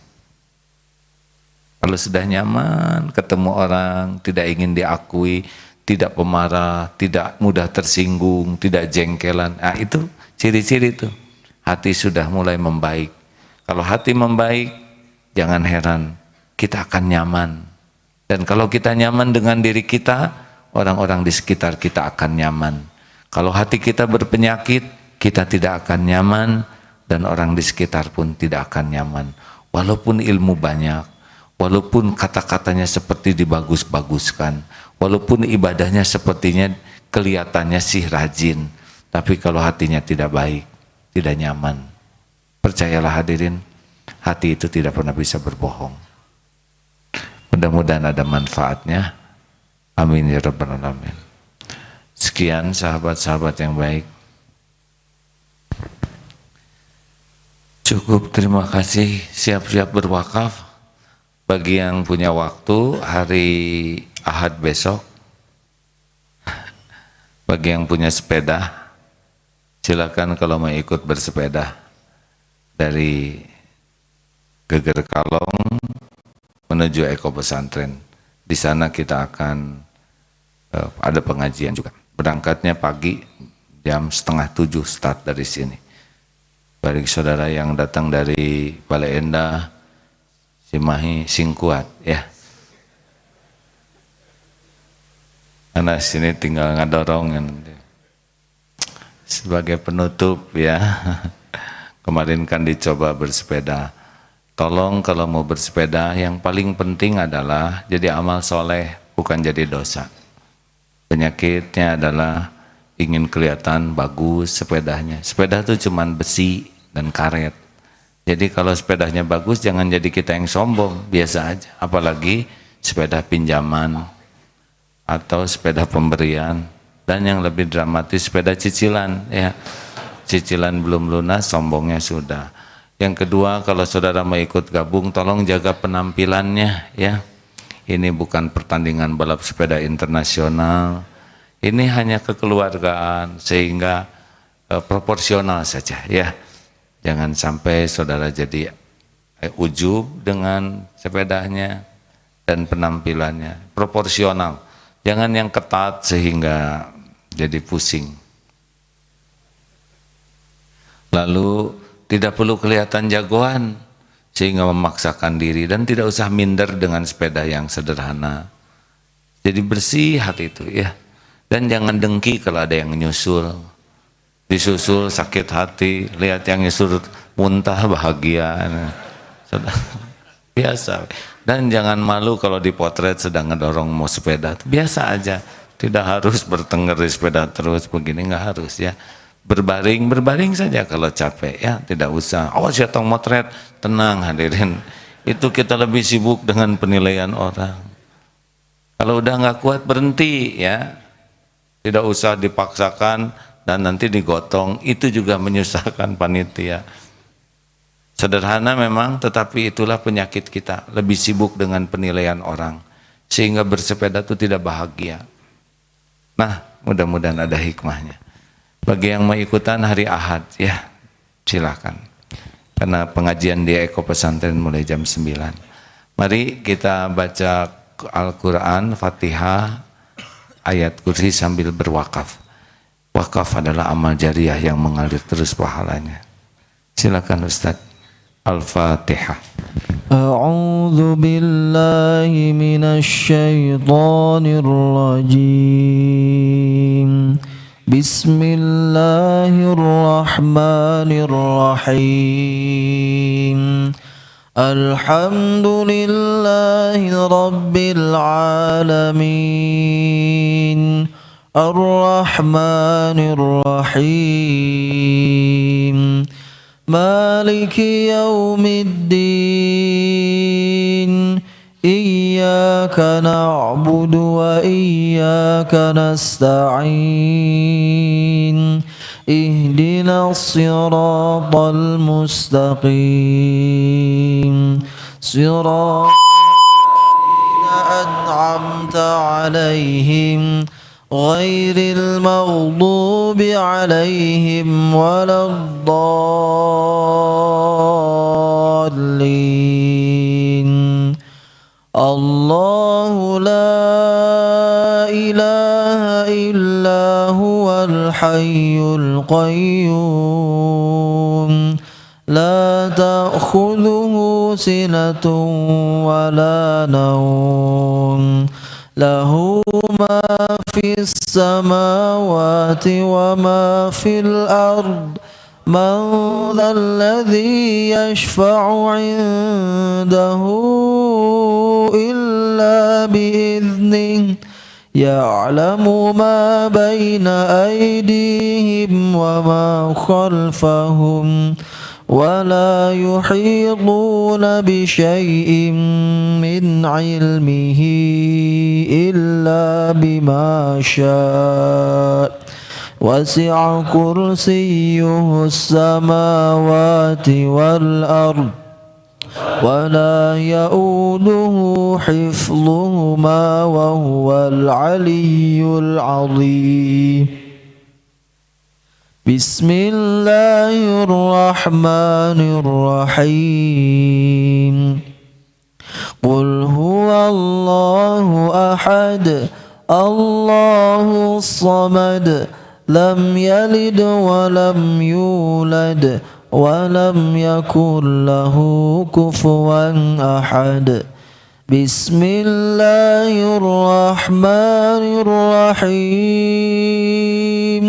Speaker 2: Kalau sudah nyaman, ketemu orang, tidak ingin diakui, tidak pemarah, tidak mudah tersinggung, tidak jengkelan. Nah itu ciri-ciri itu. Hati sudah mulai membaik. Kalau hati membaik, jangan heran, kita akan nyaman. Dan kalau kita nyaman dengan diri kita, orang-orang di sekitar kita akan nyaman. Kalau hati kita berpenyakit, kita tidak akan nyaman, dan orang di sekitar pun tidak akan nyaman. Walaupun ilmu banyak, walaupun kata-katanya seperti dibagus-baguskan, walaupun ibadahnya sepertinya kelihatannya sih rajin, tapi kalau hatinya tidak baik, tidak nyaman. Percayalah hadirin, hati itu tidak pernah bisa berbohong. Mudah-mudahan ada manfaatnya. Amin ya rabbal alamin. Sekian sahabat-sahabat yang baik. Cukup, terima kasih. Siap-siap berwakaf. Bagi yang punya waktu hari Ahad besok, bagi yang punya sepeda, silakan kalau mau ikut bersepeda dari Geger Kalong menuju Eko Pesantren. Di sana kita akan ada pengajian juga. Berangkatnya pagi jam 6:30 start dari sini. Bagi saudara yang datang dari Bale Endah, Cimahi, Singkuat, ya. Karena sini tinggal ngadorong sebagai penutup, ya. Kemarin kan dicoba bersepeda. Tolong kalau mau bersepeda, yang paling penting adalah jadi amal soleh, bukan jadi dosa. Penyakitnya adalah ingin kelihatan bagus sepedanya. Sepeda itu cuman besi dan karet. Jadi kalau sepedanya bagus, jangan jadi kita yang sombong, biasa aja. Apalagi sepeda pinjaman atau sepeda pemberian, dan yang lebih dramatis sepeda cicilan, ya. Cicilan belum lunas, sombongnya sudah. Yang kedua, kalau saudara mau ikut gabung, tolong jaga penampilannya, ya. Ini bukan pertandingan balap sepeda internasional. Ini hanya kekeluargaan, sehingga proporsional saja, ya. Jangan sampai saudara jadi ujub dengan sepedanya dan penampilannya. Proporsional. Jangan yang ketat sehingga jadi pusing. Lalu tidak perlu kelihatan jagoan sehingga memaksakan diri, dan tidak usah minder dengan sepeda yang sederhana. Jadi bersih hati itu, ya. Dan jangan dengki kalau ada yang nyusul. Disusul sakit hati, lihat yang nyusul muntah bahagia. Biasa. Dan jangan malu kalau dipotret sedang ngedorong mau sepeda. Biasa aja. Tidak harus bertengger di sepeda terus begini, nggak harus, ya. Berbaring saja kalau capek, ya. Tidak usah. Oh, saya tong motret, tenang hadirin. Itu kita lebih sibuk dengan penilaian orang. Kalau udah nggak kuat berhenti, ya. Tidak usah dipaksakan dan nanti digotong, itu juga menyusahkan panitia. Sederhana memang, tetapi itulah penyakit kita, lebih sibuk dengan penilaian orang, sehingga bersepeda itu tidak bahagia. Nah, mudah-mudahan ada hikmahnya. Bagi yang mau ikutan hari Ahad, ya, silakan. Karena pengajian di Eko Pesantren mulai jam 9. Mari kita baca Al-Quran, Fatihah, ayat kursi sambil berwakaf. Wakaf adalah amal jariah yang mengalir terus pahalanya. Silakan Ustaz. Al-Fatihah.
Speaker 1: A'udzu billahi minasy syaithanir rajim. Bismillahirrahmanirrahim. Alhamdulillahi rabbil alamin. Ar-Rahmanir-Rahim. Maliki yaumiddin. Iyyaka na'budu wa iyyaka nasta'in. Ihdinas siratal mustaqim. Siratal an'amta 'alaihim ghairil maghdubi 'alaihim waladdallin. Allahu la ilaha illa huwal hayyul qayyum. La ta'khudhuhu sinatun wa la nawm. Lahu ma fis samawati wa ma fil ard. Man dhalladhi yashfa'u 'indahu illa bi'idhnihi. Ya'lamu ma bayna aydihim wa ma khalfahum. ولا يحيطون بشيء من علمه إلا بما شاء وسع كرسيه السماوات والأرض ولا يؤوده حفظهما وهو العلي العظيم بسم الله الرحمن الرحيم قل هو الله أحد الله الصمد لم يلد ولم يولد ولم يكن له كفوا أحد بسم الله الرحمن الرحيم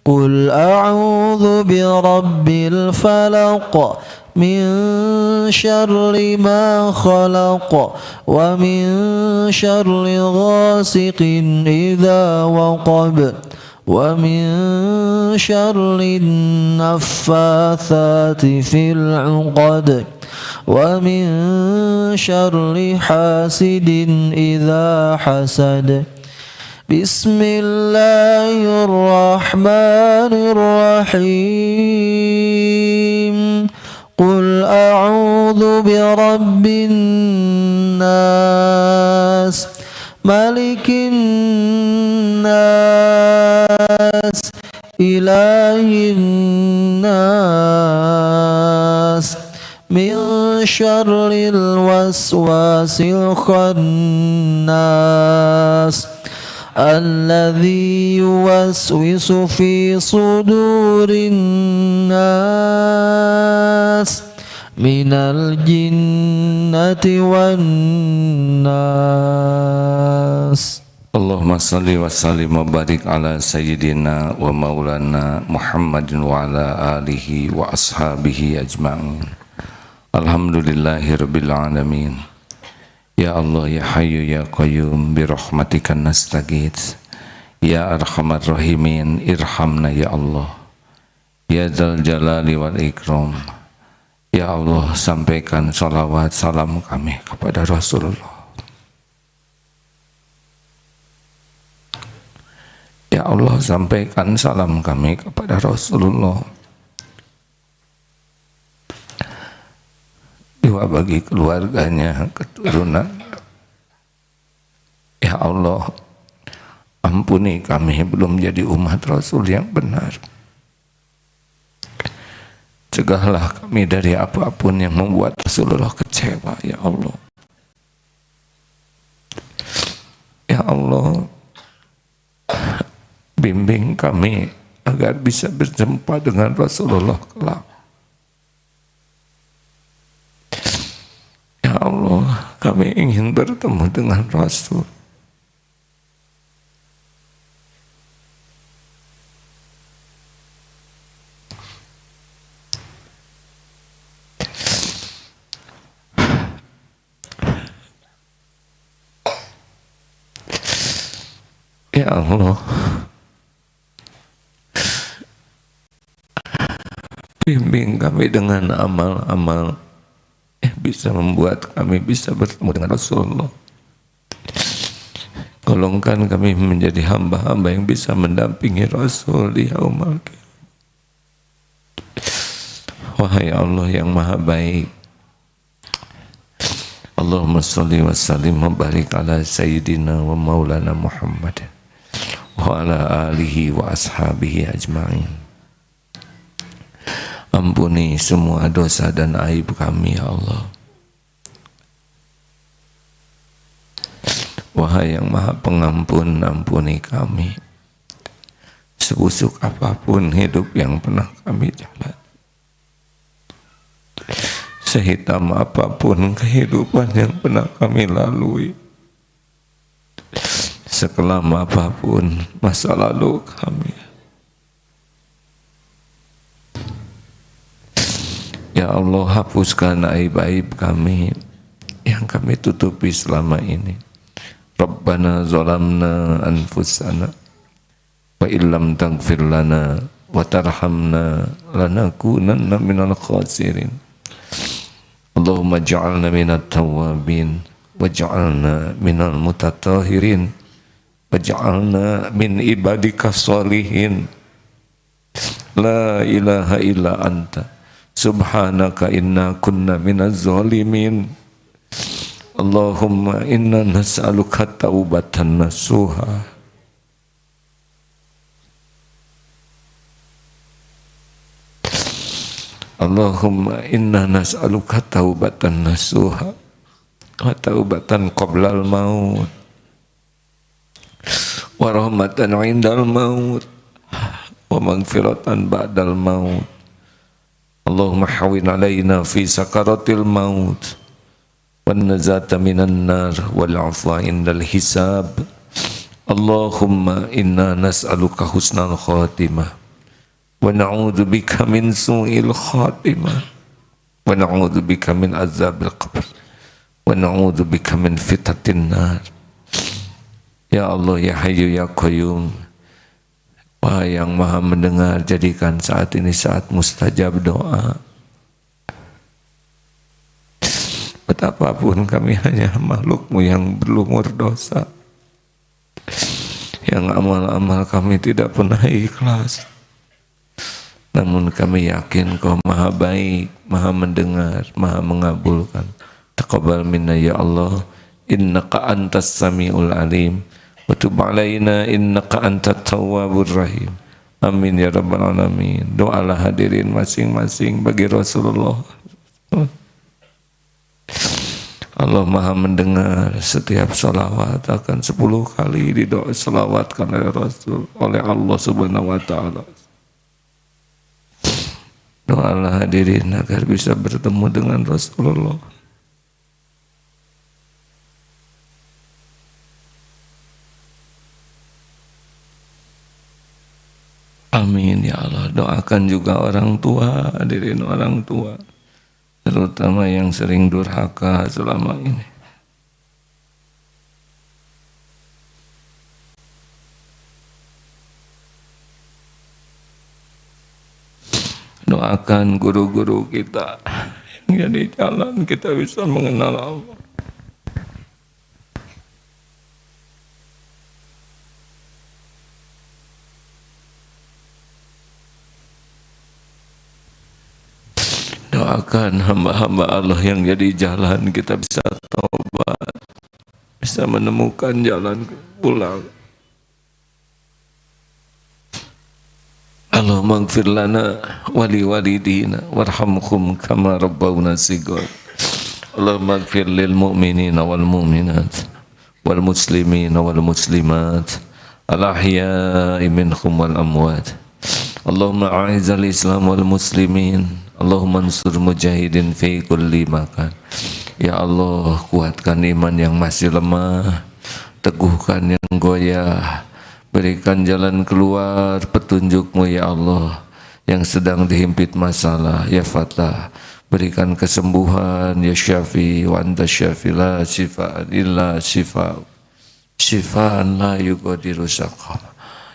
Speaker 1: قل أعوذ برب الفلق من شر ما خلق ومن شر غاسق إذا وقب ومن شر النفاثات في العقد ومن شر حاسد إذا حسد بسم الله الرحمن الرحيم قل أعوذ برب الناس ملك الناس إله الناس من شر الوسواس الخناس الذي يوسوس في صدور الناس من الجنة والناس
Speaker 2: Allahumma salli wa sallim wa barik ala sayyidina wa maulana Muhammadin wa ala alihi wa ashabihi ajma'in. Alhamdulillahi rabbil alamin. Ya Allah ya Hayyu ya Qayyum bi rahmatika nastaghits. Ya arhamar rahimin irhamna ya Allah. Ya Dzal Jalali wal Ikram. Ya Allah, sampaikan salawat salam kami kepada Rasulullah. Ya Allah, sampaikan salam kami kepada Rasulullah. Doa bagi keluarganya, keturunan. Ya Allah, ampuni kami belum jadi umat Rasul yang benar. Cegahlah kami dari apapun yang membuat Rasulullah kecewa, ya Allah. Ya Allah, bimbing kami agar bisa berjumpa dengan Rasulullah kelak. Ya Allah, kami ingin bertemu dengan Rasul. Ya Allah, bimbing kami dengan amal-amal yang bisa membuat kami bisa bertemu dengan Rasulullah. Golongkan kami menjadi hamba-hamba yang bisa mendampingi Rasul di yaumul qiyamah. Wahai Allah yang maha baik, Allahumma salli wa sallim wa barik ala sayyidina wa maulana Muhammad wa ala alihi wa ashabihi ajma'in. Ampuni semua dosa dan aib kami, ya Allah. Wahai yang maha pengampun, ampuni kami. Sebusuk apapun hidup yang pernah kami jalani, sehitam apapun kehidupan yang pernah kami lalui, sekelam apapun masa lalu kami, ya Allah, hapuskan aib-aib kami yang kami tutupi selama ini. Rabbana zalamna anfusana wa illam taghfir lana wa tarhamna lanakunanna minal khasirin. Allahumma ja'alna minat tawabin waj'alna minal mutatahhirin waj'alna min ibadika sholihin. La ilaha illa anta subhanaka inna kunna minaz zalimin. Allahumma inna nas'aluka taubatan nasuha. Allahumma inna nas'aluka taubatan nasuha wa taubatan qoblal maut wa rahmatan indal maut wa maghfiratan ba'dal maut. Allahumma hawin alaina fi sakaratil maut wan nazata minan nar wal afwa indal hisab. Allahumma inna nas'aluka husnal khatimah wa na'udzu bika min su'il khatimah wa na'udzu bika min azabil qabr wa na'udzu bika min fitatin nar. Ya Allah, ya Hayyu ya Qayyum, Wahai yang Maha mendengar, jadikan saat ini saat mustajab doa. Betapapun kami hanya makhluk-Mu yang berlumur dosa, yang amal-amal kami tidak pernah ikhlas. Namun kami yakin Kau Maha baik, Maha mendengar, Maha mengabulkan. Taqabbal minna ya Allah, innaka antas sami'ul alim, wa tub alaina innaka antat tawwabur rahim. Amin ya rabbal alamin. Doalah hadirin masing-masing bagi Rasulullah. Allah Maha mendengar setiap salawat akan 10 kali didoa salawatkan oleh Rasul oleh Allah Subhanahu wa taala. Doalah hadirin agar bisa bertemu dengan Rasulullah. Amin ya Allah. Doakan juga orang tua, hadirin orang tua, terutama yang sering durhaka selama ini. Doakan guru-guru kita yang jadi jalan kita bisa mengenal Allah. Doakan hamba-hamba Allah yang jadi jalan kita bisa taubat, bisa menemukan jalan pulang. Allahumma ighfir lana wa li walidina warhamhum kama rabbawna shighar. Allahumma ighfir lil mu'minina wal mu'minat wal muslimina wal muslimat al ahya'i minhum wal amwat. Allahumma a'izal Islam wal muslimin. Allahumma ansur mujahidin fi kulli makan. Ya Allah, kuatkan iman yang masih lemah, teguhkan yang goyah, berikan jalan keluar petunjuk-Mu ya Allah. Yang sedang dihimpit masalah ya Fatah, berikan kesembuhan ya Syafi, wa anta syafi la syifaa illa syifaa, syifaan la yughadiru saqama.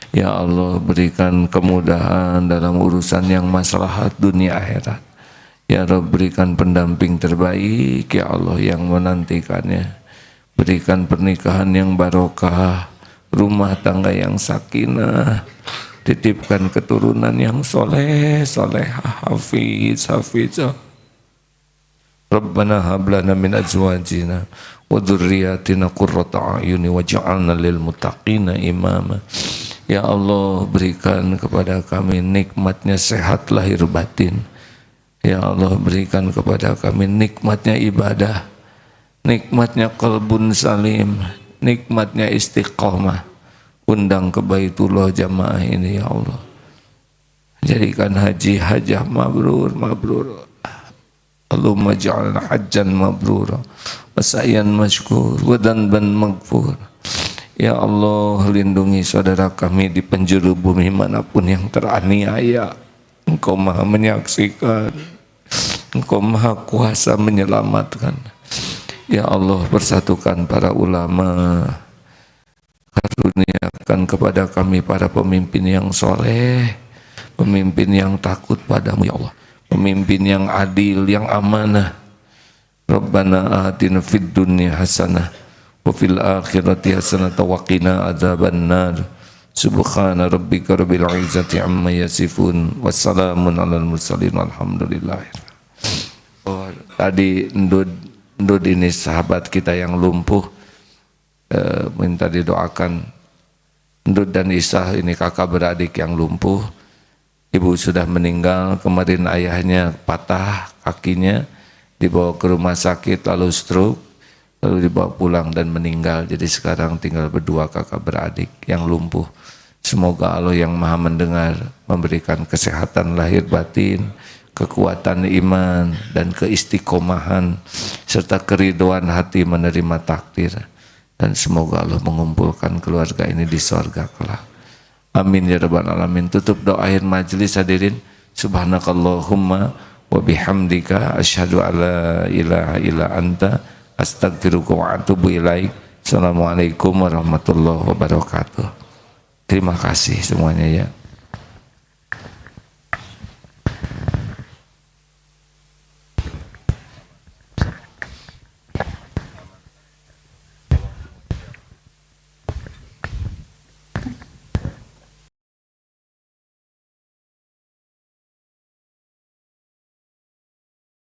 Speaker 2: Ya Allah, berikan kemudahan dalam urusan yang maslahat dunia akhirat. Ya Rabb, berikan pendamping terbaik ya Allah yang menantikannya. Berikan pernikahan yang barokah, rumah tangga yang sakinah, titipkan keturunan yang soleh, solehah, hafiz, hafizah. Rabbana hablana min azwajina wa dzurriyyatina qurrata a'yuni waj'alna lil muttaqina imama. Ya Allah, berikan kepada kami nikmatnya sehat lahir batin. Ya Allah, berikan kepada kami nikmatnya ibadah, nikmatnya qalbun salim, nikmatnya istiqamah. Undang ke Baitullah jamaah ini ya Allah. Jadikan haji hajah mabrur, mabrur. Allahumma ja'alna hajjan mabrura wa sa'yan mashkur wa dhanban maghfur. Ya Allah, lindungi saudara kami di penjuru bumi manapun yang teraniaya. Engkau Maha menyaksikan, Engkau Maha kuasa menyelamatkan. Ya Allah, persatukan para ulama, karuniakan kepada kami para pemimpin yang soleh, pemimpin yang takut padamu ya Allah, pemimpin yang adil, yang amanah. Rabbana atina fid dunya hasanah wa fil akhirati hasanah wa qina adzabannar. Subhana rabbika rabbil izzati amma yasifun wassalamun alal mursalin walhamdulillah. Oh, tadi Ndud ini sahabat kita yang lumpuh, minta didoakan. Ndud dan Isah ini kakak beradik yang lumpuh. Ibu sudah meninggal, kemarin ayahnya patah kakinya, dibawa ke rumah sakit lalu stroke, lalu dibawa pulang dan meninggal. Jadi sekarang tinggal berdua kakak beradik yang lumpuh. Semoga Allah yang maha mendengar memberikan kesehatan lahir batin, kekuatan iman dan keistiqomahan serta keriduan hati menerima takdir, dan semoga Allah mengumpulkan keluarga ini di surga kelak. Amin ya rabbal alamin. Tutup doa akhir majelis hadirin. Subhanakallahumma wa bihamdika asyhadu alla ilaha illa anta astaghfiruka wa atubu ilaik. Assalamualaikum warahmatullahi wabarakatuh. Terima kasih semuanya ya.